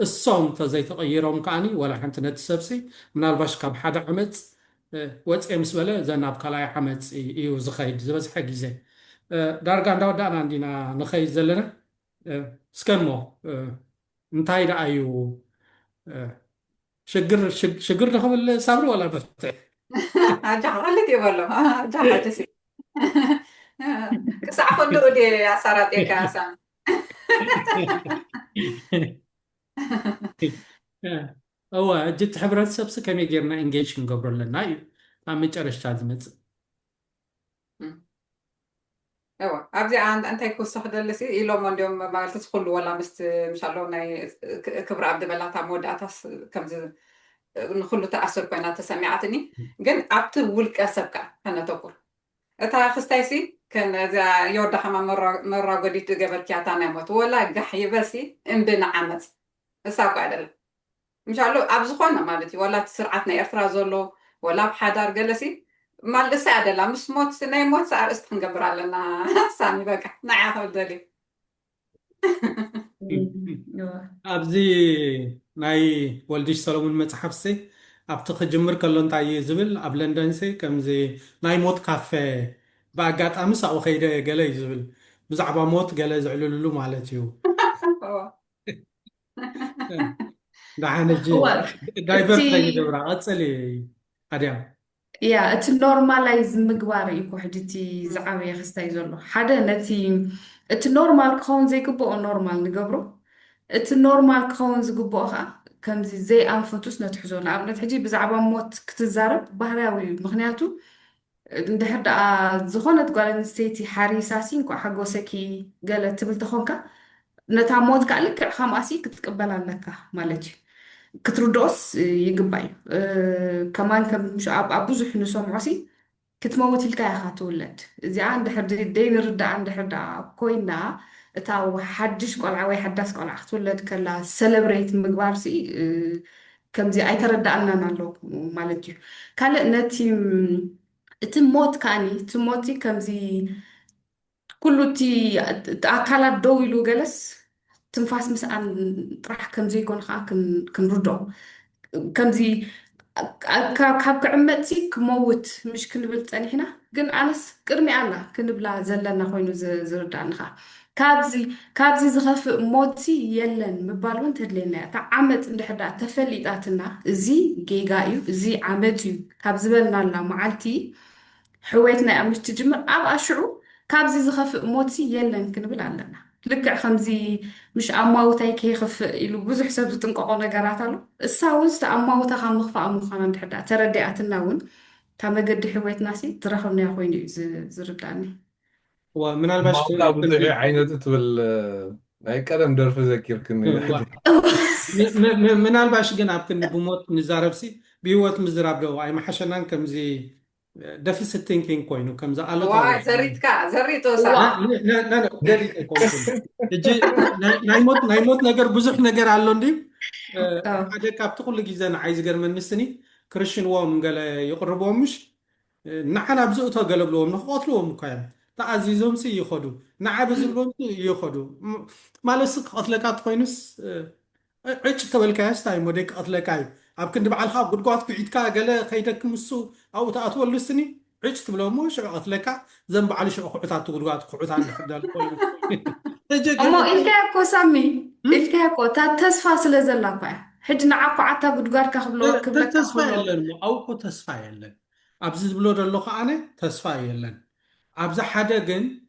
S2: እሶም እንተዘይተቐይሮም ከዓኒ ወላ ሓንቲ ነቲ ሰብሲ ምናልባሽ ካብ ሓደ ዓመፅ ወፅየ ምስ በለ ዘና ኣብ ካልኣይ ዓመፅ እዩ ዝኸይድ ዝበዝሐ ግዜ ዳርጋ እንዳወዳእና እንዲና ንኸይድ ዘለና እስከሞ እንታይ ደኣ እዩ ሽግር ንኽብል ሳብሪ ወላ መፍትሒ
S1: ኣጃ ክቐልጥ ይበሎ ኣጃ ሓደሲ ክሳዕ ኩሉ ድ ኣሳራጤካ ሳም
S2: እዋ እጅ እቲ ሕብረተሰብሲ ከመይ ጌርና ኤንጌጅ ክንገብሮ ኣለና እዩ ኣብ መጨረሻ ዝመፅእ
S1: እዋ ኣብዚኣ እንታይ ክውስኽ ደልሲ ኢሎም እንዲኦም ማለት ዝኩሉ ወላ ምስቲ ምሻሎ ናይ ክብሪ ኣብ ድበላታ መወዳእታስ ከምዚ ንኩሉ ተኣስር ኮይና ተሰሚዓትኒ ግን ኣብቲ ውልቀ ሰብ ከዓ ከነተኩር እታ ክስታይሲ ከነዚኣ የወዳ ከማ መራጎዲት ገበርክያታ ናይ ሞት ወላ ጋሕ ይበሲ እምቢ ንዓመፅ እሳ እኳ ኣይደለ ምሻሎ ኣብ ዝኾነ ማለት እዩ ወላ እቲ ስርዓት ናይ ኤርትራ ዘሎ ወላ ብሓዳር ገለሲ ማልእሳ ኣደላ ምስ ሞት ናይ ሞት ኣርእስቲ ክንገብር ኣለና ሳኒ በቃ ንዓያ ክብል ደልዩ
S2: ኣብዚ ናይ ወልድሽ ሰሎሙን መፅሓፍሲ ኣብቲ ክጅምር ከሎ እንታይ እዩ ዝብል ኣብ ለንደንሲ ከምዚ ናይ ሞት ካፌ ብኣጋጣሚ ሳብኡ ከይደ ገለ እዩ ዝብል ብዛዕባ ሞት ገለ ዝዕልልሉ ማለት እዩ ንሓነ ጂ ዳይቨርት ከይገብራ ቀፅሊ ኣድያም
S5: ያ እቲ ኖርማላይዝ ምግባር እዩ ኩሕዲ እቲ ዝዓበየ ክስታይ ዘሎ ሓደ ነቲ እቲ ኖርማል ክኸውን ዘይግብኦ ኖርማል ንገብሮ እቲ ኖርማል ክኸውን ዝግብኦ ከዓ ከምዚ ዘይኣንፈቱስ ነትሕዞ ንኣብነት ሕጂ ብዛዕባ ሞት ክትዛረብ ባህርያዊ እዩ ምክንያቱ እንድሕር ደኣ ዝኾነት ጓል ኣንስተይቲ ሓሪሳሲ እንኳ ሓጎሰኪ ገለ ትብል ተኾንካ ነታ ሞት ከዓ ልክዕ ከምኣሲ ክትቅበል ኣለካ ማለት እዩ ክትርድኦስ ይግባእ እዩ ከማን ኣብ ብዙሕ ንሰምዖሲ ክትመውት ኢልካ ኢኻ ትውለድ እዚኣ እንድሕር ደይንርዳኣ እንድሕር ደኣ ኮይና እታ حدش قلعة ወይ حداس قلعة ክትወለድ ከላ celebrate ምግባር ሲ ከምዚ ኣይተረዳእና ኣሎ ማለት እዩ ካልእ ነቲ እቲ ሞት ከዓኒ እቲ ሞት ከምዚ ኩሉ እቲ ኣካላት ደው ኢሉ ገለስ ትንፋስ ምስኣን ጥራሕ ከምዘይኮነ ከዓ ክንርድኦ ከምዚ ካብ ክዕመፅ ክመውት ምሽ ክንብል ፀኒሕና ግን ኣነስ ቅድሚ ኣላ ክንብላ ዘለና ኮይኑ ዝርዳእኒ ከዓ ካብዚ ዝኸፍእ ሞት የለን ምባል እውን ተድልየና እያ እታ ዓመፅ እንድሕር ዳኣ ተፈሊጣትና እዚ ጌጋ እዩ እዚ ዓመፅ እዩ ካብ ዝበልናላ መዓልቲ ሕወትና ኣብ ምስ ትጅምር ኣብ ኣሽዑ ካብዚ ዝኸፍእ ሞት የለን ክንብል ኣለና ልክዕ ከምዚ مش أماوتاي كي خف إلو بزح سبب تنقع نجارات له الساوس تأماوتا خام مخفى مخانا نحدا تردي أتناون كما قد حويت ناسي ترخم يا خويني زرداني
S2: ومن الباش
S3: عينة تبل أي كلام درف ذكر كني
S2: من الباش جنا بكن بموت نزاربسي بيوت مزراب له أي محشنان كم زي deficit thinking كوينو كم زا الله
S1: واي زريتو صح
S2: لا دليل كوينو يجي نايموت نجار بزح نجار على هذا كابت كل جزء عايز جر من نسني كريشن وام قال يقربوا مش نحنا بزوتها قلب لهم نخاط لهم كيان تعزيزهم سي يخدو نعبزلهم يخدو ما لسه أطلقات كوينس عيش قبل كاس تايم وديك أطلقاي أبكن دبع الخاب قد قعدت بعيد كا قال خيدك مسو أو تأطول لسني عيش تبلو موش أطلقا ذنب على شو قعدت تقول قعدت عن حدا القوي
S5: أما إلكاكو سامي إلكاكو تسفى سلزلا كوا حجنا عقو عتا قد قعدت كخبلو كبلك
S2: تسفى يلن أو تسفى يلن أبزز بلو دلوخ أنا تسفى يلن أبز حدا جن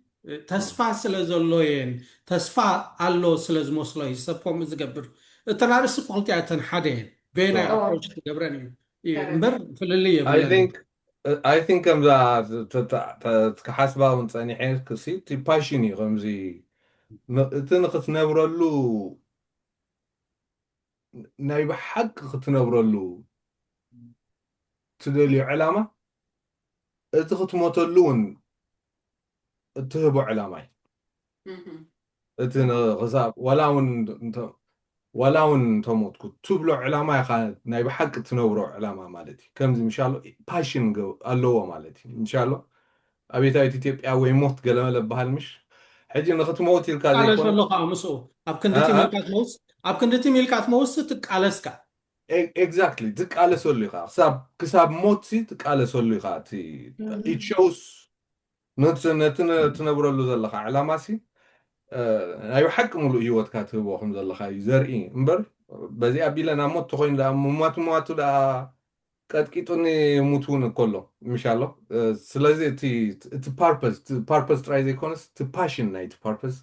S2: تسفى سلزلوين تسفى الله سلزموسلو يسفهم زقبر تنارس قلتي أتن حدين بين أبروش تقبرني مبر في اللي
S3: I think I'm that كحسبة ونصني حين كسي تباشيني غمزي تنقص نبرلو نايب حق تنبرلو تدلي علامة تخط موتلون تهبو علامة تن غزاب ولاون تموت كنت تبلو علامة خان نايب حق تنورو علامة مالتي كم زي إن شاء الله باشين جو اللو مالتي إن شاء الله أبي تاي تتيب أو يموت قلنا لبهال مش حجي نخط موت الكازي
S2: على شو الله قامسو أبكندتي ملكات موس أبكندتي ملكات موس تك على سكا
S3: exactly تك على سولي خا كساب موتي تك على سولي خا تي it shows نتنبرو له ذلك علاماتي أيوة حق ملو هيوت كاتبه خمس الله خاي زرقين مبر بزي أبي لنا موت تخين لا موت لا قد كيتوني موتون كله إن شاء الله سلازي تي purpose ترايز يكونس تي passion نايت purpose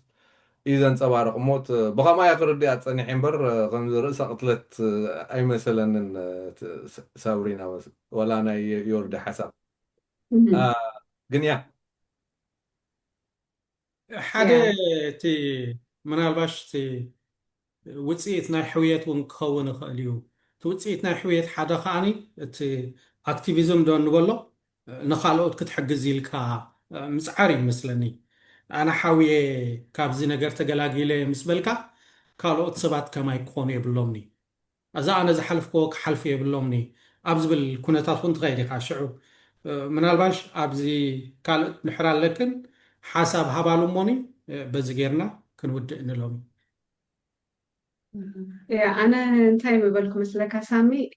S3: إذا نصبر موت بقى ما يقدر دي أتني حمبر خمس رأس قتلت أي مثلا ساورينا ولا أنا يورد حسب جنيا
S2: حدا تي منالباش تي وصيت ناي حويت ونكون خاليو توصيت ناي حويت حدا خاني تي اكتيفيزم دون نبلو نخالوت كتحجز يلكا مسعري مثلني انا حاويه كابزي نجر تجلاجيله مسبلكا كالوت سبات كما يكون يبلومني اذا انا زحلفكو كحلف يبلومني ابز بالكونتات كنت غيري قاشعو منالباش ابزي قال نحرال لكن حسب هبالو موني بزغيرنا كنود نلوم
S4: يا أنا انتهي ببالكم مثلك سامي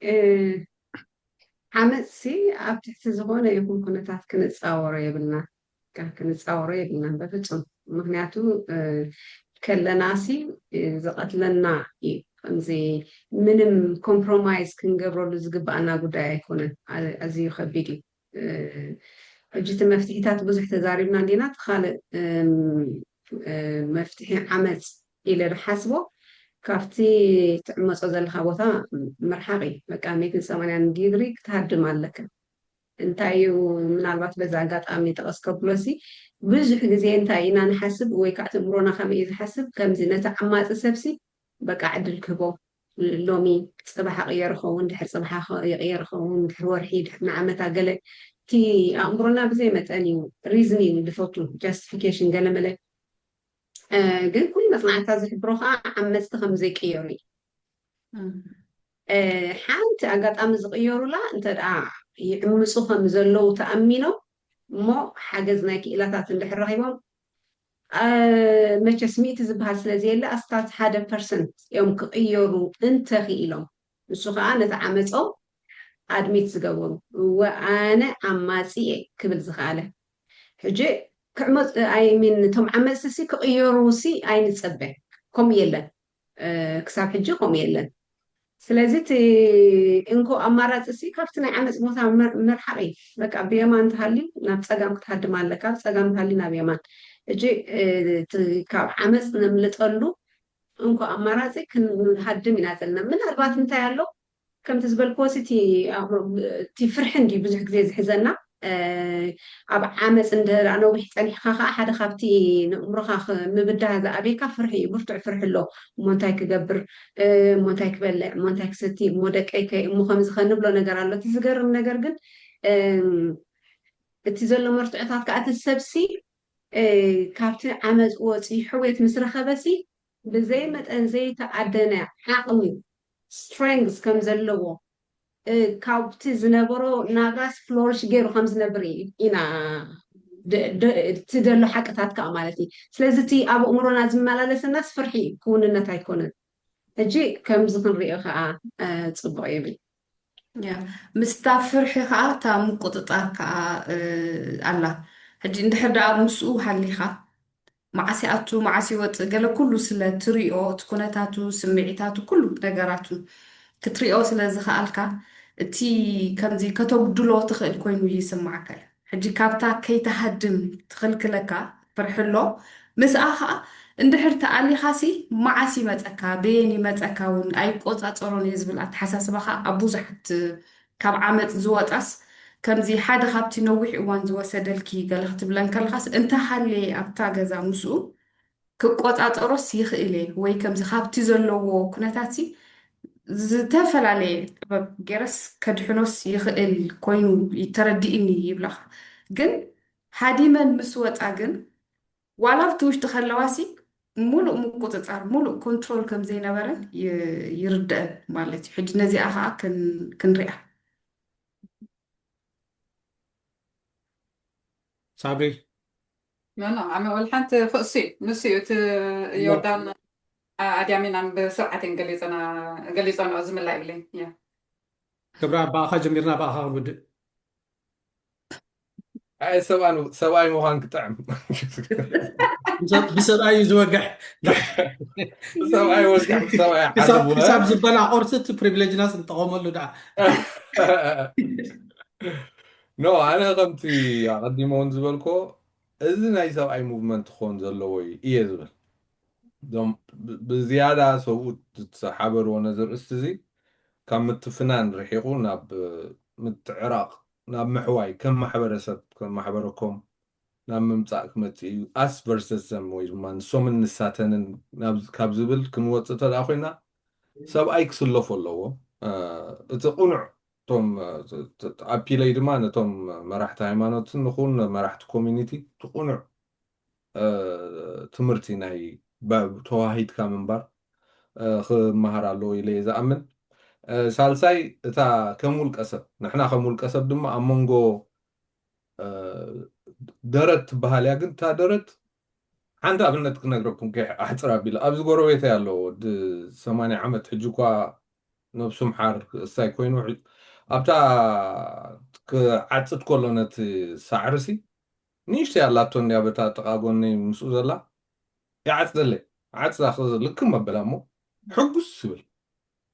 S4: عمسي أبتحت زغونة يكون كنتات كنتصاور يبلنا كنتصاور يبلنا بفتم مغنياتو كلناسي زقتلنا زي منم كومبرومايز كنقبرو لزقبأنا قدا يكون أزي خبيدي جيت مفتيحات بزح تزاربنا دينا تخالق مفتيح عمس إلى الحسبه كافتي تعمص زلها بوتا مرحقي مكانيك 80 ديجري تهدم عليك انتايو من البات بزاقات امي تقسكبلوسي بزح غزي انتاينا نحسب وي كعتبرونا خمي يحسب كم زينة عماص سبسي بقى عدل كبو لومي صباح غير خون دحر صباح غير خون دحر ورحي دحر نعمتا قال تي امرنا بزي متاني ريزنينج دفوتو جاستيفيكيشن قال ملك ግን ኩሉ መፅናዕታ ዝሕብሮ ከዓ ዓመፅቲ ከም ዘይቅየሩ እዩ ሓንቲ ኣጋጣሚ ዝቅየሩላ እንተደኣ ይዕምፁ ከም ዘለው ተኣሚኖም እሞ ሓገዝ ናይ ክኢላታት እንድሕር ረኪቦም መቸስ ሚእቲ ዝበሃል ስለዘየለ ኣስታት 1% እዮም ክቅየሩ እንተኽኢሎም ንሱ ከዓ ነቲ ዓመፆም ኣድሚት ዝገበሩ ወኣነ ዓማፂ እየ ክብል ዝኽኣለ ሕጂ ክዕመፅ ኣይሚን እቶም ዓመፅቲ ክቅየሩ ኣይንፀበ ከምኡ የለን ክሳብ ሕጂ ከምኡ የለን ስለዚ እቲ እንኮ ኣማራፂ ካብቲ ናይ ዓመፅ ቦታ ምርሓቅ እዩ በቃ ብየማን እንተሃልዩ ናብ ፀጋም ክትሃድም ኣለካ ፀጋም እንተሃልዩ ናብ የማን ሕጂ ካብ ዓመፅ ነምልጠሉ እንኮ ኣማራፂ ክንሃድም ኢና ዘለና ምናልባት እንታይ ኣሎ ከምቲ ዝበልክዎ እቲ ፍርሒ እንድዩ ብዙሕ ግዜ ዝሕዘና ኣብ ዓመፅ እንድሕር ነዊሕ ፀኒሕካ ከዓ ሓደ ካብቲ ንእምሮካ ምብዳህ ዝኣበይካ ፍርሒ እዩ ብርቱዕ ፍርሒ ኣሎ እሞ እንታይ ክገብር እሞ እንታይ ክበልዕ እሞ እንታይ ክሰቲ እሞ ደቀይ እሞ ከምዚ ከንብሎ ነገር ኣሎ እቲ ዝገርም ነገር ግን እቲ ዘሎ መርትዖታት ከዓ እቲ ሰብሲ ካብቲ ዓመፅ ወፂኡ ሕውየት ምስ ረኸበሲ ብዘይ መጠን ዘይተዓደነ ዓቕሚ ስትሬንግስ ከም ዘለዎ ካብቲ ዝነበሮ ናጋስ ፍሎሪሽ ገይሩ ከም ዝነብር ኢና እቲ ዘሎ ሓቅታት ከዓ ማለት እዩ ስለዚ እቲ ኣብ እምሮና ዝመላለሰናስ ፍርሒ ክውንነት ኣይኮነን ሕጂ ከምዚ ክንሪኦ ከዓ ፅቡቅ ይብል
S5: ምስታ ፍርሒ ከዓ እታ ምቁፅጣር ከዓ ኣላ ሕጂ እንድሕር ደኣ ምስኡ ሃሊኻ ማዓሲኣቱ ማዓሲ ይወፅእ ገለ ኩሉ ስለ ትሪኦ እቲ ኩነታቱ ስምዒታቱ ኩሉ ነገራቱ ክትሪኦ ስለ ዝኽኣልካ እቲ ከምዚ ከተጉድሎ ትኽእል ኮይኑ ይስማዓካ እዩ ሕጂ ካብታ ከይተሃድም ትኽልክለካ ፍርሕሎ ምስኣ ከዓ እንድሕር ተኣሊኻሲ ማዓሲ ይመፀካ በየን ይመፀካ እውን ኣይቆፃፀሮን እየ ዝብል ኣተሓሳስባኻ ኣብ ብዙሓት ካብ ዓመፅ ዝወጣስ ከምዚ ሓደ ካብቲ ነዊሕ እዋን ዝወሰደልኪ ገለ ክትብለን ከለኻስ እንተሃለየ ኣብታ ገዛ ምስኡ ክቆፃፀሮስ ይኽእል እየ ወይ ከምዚ ካብቲ ዘለዎ ኩነታት ዝተፈላለየ ጥበብ ገይረስ ከድሕኖስ ይኽእል ኮይኑ ተረዲእኒ ይብላኻ ግን ሓዲመን ምስ ወፃ ግን ዋላ ኣብቲ ውሽጢ ከለዋሲ ሙሉእ ምቁፅፃር ሙሉእ ኮንትሮል ከም ዘይነበረን ይርድአን ማለት እዩ ሕጂ ነዚኣ ከዓ ክንሪኣ
S2: ሳብሪ
S1: ዓመ ወልሓንቲ ክእሲ ንስ እዩ እቲ ዮርዳን ኣድያሚናን ብስርዓትን ገሊፆንኦ ዝምላ ይብለኝ
S2: ክብራ ባእኻ ጀሚርና ባእኻ ክንውድእ
S3: ሰብኣይ ምዃን ክጥዕም
S2: ብሰብኣይ ዝወግሕ
S3: ሰብኣይ ወግሕ ሰብኣይ
S2: ክሳብ ዝበና ቆርሲ እቲ ፕሪቪሌጅናስ እንጠቐመሉ ድኣ
S3: ኖ ኣነ ከምቲ ኣቐዲሞ እውን ዝበልኮ እዚ ናይ ሰብኣይ ሙቭመንት ክኾን ዘለዎ እየ ዝብል እዞም ብዝያዳ ሰብኡ ዝሓበርዎ ነዘርእስቲ እዚ ካብ ምትፍናን ርሒቑ ናብ ምትዕራቕ ናብ ምሕዋይ ከም ማሕበረሰብ ከም ማሕበረኮም ናብ ምምፃእ ክመፅእ እዩ ኣስ ቨርሰስ ዘም ወይ ድማ ንሶምን ንሳተንን ካብ ዝብል ክንወፅእ ተዳ ኮይና ሰብኣይ ክስለፎ ኣለዎ እቲ ቁኑዕ እቶም ኣፒለይ ድማ ነቶም መራሕቲ ሃይማኖትን ንኹን መራሕቲ ኮሚኒቲ ትቁኑዕ ትምህርቲ ናይ ተዋሂድካ ምንባር ክመሃር ኣለዎ ኢለ እየ ዝኣምን ሳልሳይ እታ ከም ውልቀ ሰብ ንሕና ከም ውልቀ ሰብ ድማ ኣብ መንጎ ደረት ትበሃል እያ ግን እታ ደረት ሓንቲ ኣብነት ክነግረኩም ኣሕፅር ኣቢለ ኣብዚ ጎረቤተይ ኣለዎ 80 ዓመት ሕጂ እኳ ነብሱ ምሓር እሳይ ኮይኑ ኣብታ ክዓፅድ ከሎ ነቲ ሳዕርሲ ንእሽተይ ኣላቶን እያ በታ ጥቓ ጎኒ ምስኡ ዘላ ይዓፅደለይ ዓፅዳ ልክም መበላ እሞ ሕጉስ ዝብል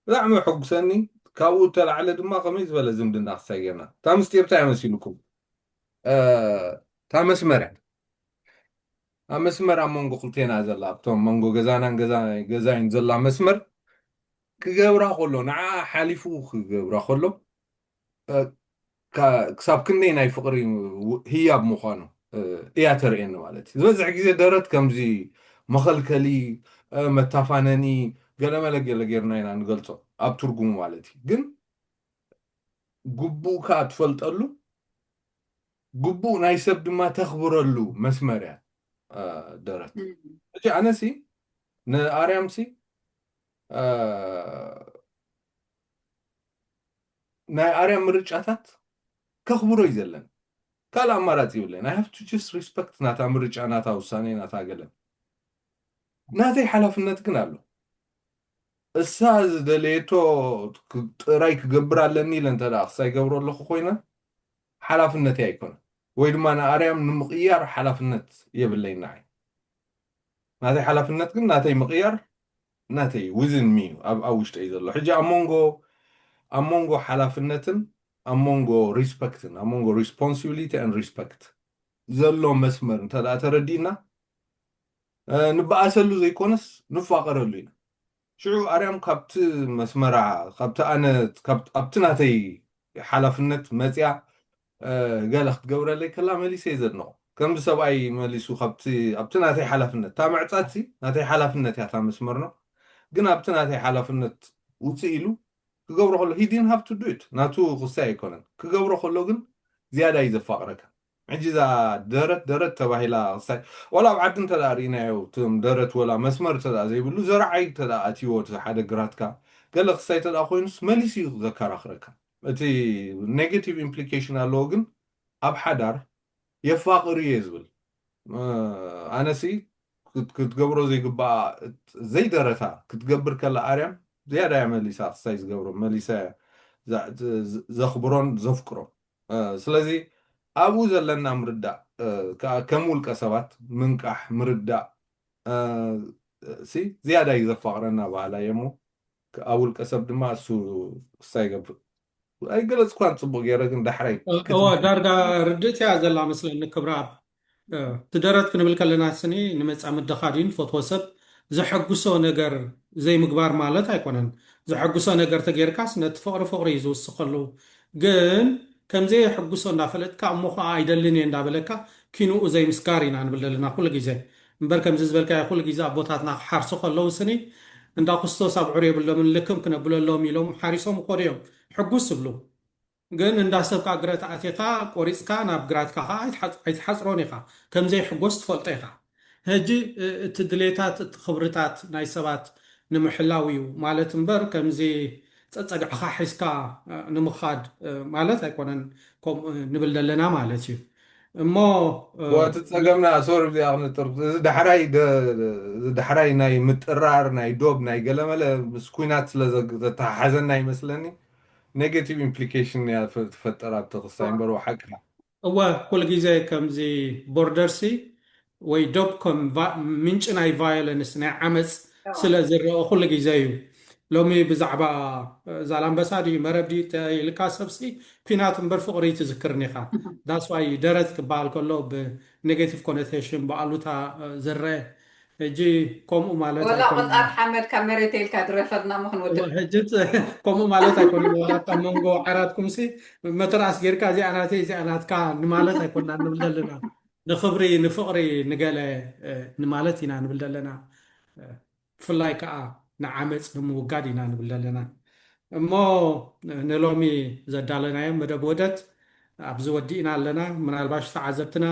S3: ብጣዕሚ ሕጉሰኒ ካብኡ ተላዕለ ድማ ከመይ ዝበለ ዝምድና ክሳይ ጌርና እታ ምስጢርታ ይመሲልኩም እታ መስመር እያ ኣብ መስመር ኣብ መንጎ ክልቴና ዘላ ኣብቶም መንጎ ገዛናን ገዛይን ዘላ መስመር ክገብራ ከሎ ንዓ ሓሊፉ ክገብራ ከሎ ክሳብ ክንደይ ናይ ፍቅሪ ህያብ ምዃኑ እያ ተርእየኒ ማለት እዩ ዝበዝሕ ግዜ ደረት ከምዚ መኸልከሊ መታፋነኒ ገለመለ ጌርና ኢና ንገልፆ ኣብ ትርጉሙ ማለት እዩ ግን ግቡእካ ትፈልጠሉ ግቡእ ናይ ሰብ ድማ ተኽብረሉ መስመር እያ درت اجي انا سي ناريام سي ناي اريام مرجعات كخبرو يزلن كلا امارات يولن I have to just respect ناتا مرجع ناتا وساني ناتا قلن ناتي حلفنت كنالو الساز دليتو رايك قبرالني لن تدا خصاي قبرو لخو خوينا حلفنت يكون ويد ما انا اريام نمقيار حلفنت يبلين ناي ناتي حلفنت كن ناتي مقيار ناتي within me اوشت ايدلو حجا امونغو حلفنتن امونغو ريسبكتن امونغو responsibility and respect زلو مسمر تدا تردينا نبقاسلو زيكونس نفاقرلو ينا شعو اريام كابت مسمرع كابت انا كابت ابتناتي حلفنت مزيا قالخ تقورا لي كلا مليس يزدنو كم سبعي مليسو خبتي ابتناتي حلفنت تا معصاتي ناتي حلفنت يا تا مسمرنا قنا ابتناتي حلفنت وتسيلو كقبرو خلو he didn't have to do it ناتو غسا يكونن كقبرو خلو قن زيادة يزفاقرك عجزا درت تباهيلا غسا ولا بعد انت دارينا يو تم درت ولا مسمر تدا زي بلو زرعي تدا اتيو حدا قراتك قال لك سايت الاخوينس مليسي ذكر اخرك اتي نيجاتيف امبليكيشن لوجن اب حدار يفاقر يزبل انا سي كنت قبرو زي قبا زي درتا كنت قبر كلا اريم زيادة يعمل لي ساق سايز قبرو مليسا زخبرون زفكرو سلازي ابو زلنا مردا كمول كسبات منقح مردا سي زيادة يزفقرنا بعلا يمو اول كسب دما سو سايقب اي قلت كوان صبو غيرك دحري
S2: هو داردا ردت يا زلا مثلا كبراب تدرت كنبل كلنا سني نمص عمد دخادين فوتوسب زحقسو ነገር زي مغبار ማለት አይቆነን زحقسو ነገር ተገርካስ ነት ፍቅሪ ይዝውስኸሉ ግን ከምዚ ሕጉሶ እንዳፈለጥካ እሞኻ አይደልን እንዳበለካ ኪኑ ዘይ ምስጋሪና ንብለልና ኩሉ ግዜ እምበር ከምዚ ዝበልካ ኩሉ ግዜ አቦታትና ሓርሱ ከለው ስኒ እንዳ ክርስቶስ ኣብ ዑር የብሎም ልክም ክነብለሎም ኢሎም ሓሪሶም ቆሪዮም ሕጉስ ብሉ ግን እንዳሰብካ ግራት ኣቴታ ቆሪፅካ ናብ ግራትካ ኣይትሓፅሮን ኢኻ ከምዘይ ሕጎስ ትፈልጦ ኢኻ ሕጂ እቲ ድሌታት እቲ ክብርታት ናይ ሰባት ንምሕላው እዩ ማለት እምበር ከምዚ ፀፀግዕኻ ሒዝካ ንምኻድ ማለት ኣይኮነን ንብል ዘለና ማለት እዩ እሞ
S3: وتتسقمنا صور بدي اغنطر دحراي ناي متقرار ناي دوب ناي قلمله مسكوينات تحزننا يمسلني نيجاتيف امبليكيشن يا تفتر بتغصاين برو حقها
S2: هو كل ግዜ ከምዚ ቦርደርሲ ወይ ዶብኮም ምንጭ ናይ ቫዮለንስ ናይ ዓመፅ ስለ ዝረአ ኩሉ ግዜ እዩ ሎሚ ብዛዕባ ዛላምበሳዲ መረብዲ ኢልካ ሰብሲ ፊናት እምበር ፍቅሪ ትዝክርኒ ኢኻ ዳስ ዋይ ደረት ክበሃል ከሎ ብኔጋቲቭ ኮኖቴሽን ብኣሉታ ዝረአ ሕጂ ከምኡ ማለት
S1: ولا قطار حمد كاميرتي الكادرفنا مخن ود
S2: ሕጂ ከምኡ ማለት ኣይኮነን ኣብ መንጎ ዓራትኩም ሲ መተራስ ጌርካ እዚኣናትካ ንማለት ኣይኮንና ንብል ዘለና ንኽብሪ ንፍቅሪ ንገለ ንማለት ኢና ንብል ዘለና ብፍላይ ከዓ ንዓመፅ ንምውጋድ ኢና ንብል ዘለና እሞ ንሎሚ ዘዳለናዮም መደብ ወደት ኣብዚ ወዲእና ኣለና ምናልባሽ ተዓዘብትና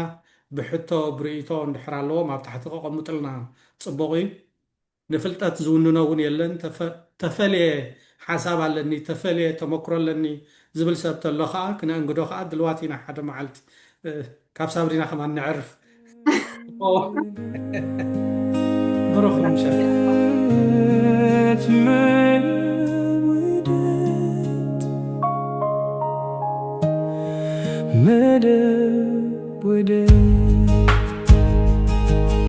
S2: ብሕቶ ብርኢቶ እንድሕር ኣለዎም ኣብ ታሕቲ ከቐምጥልና ፅቡቕ እዩ ንፍልጠት ዝውንኖ እውን የለን ተፈልየ ሓሳብ ኣለኒ ተፈልየ ተመክሮ ኣለኒ ዝብል ሰብ ተሎ ከዓ ክነእንግዶ ከዓ ድልዋት ኢና ሓደ መዓልቲ ካብ ሳብሪና ከማ ንዕርፍ ብሩኽ ምሸት
S6: مدد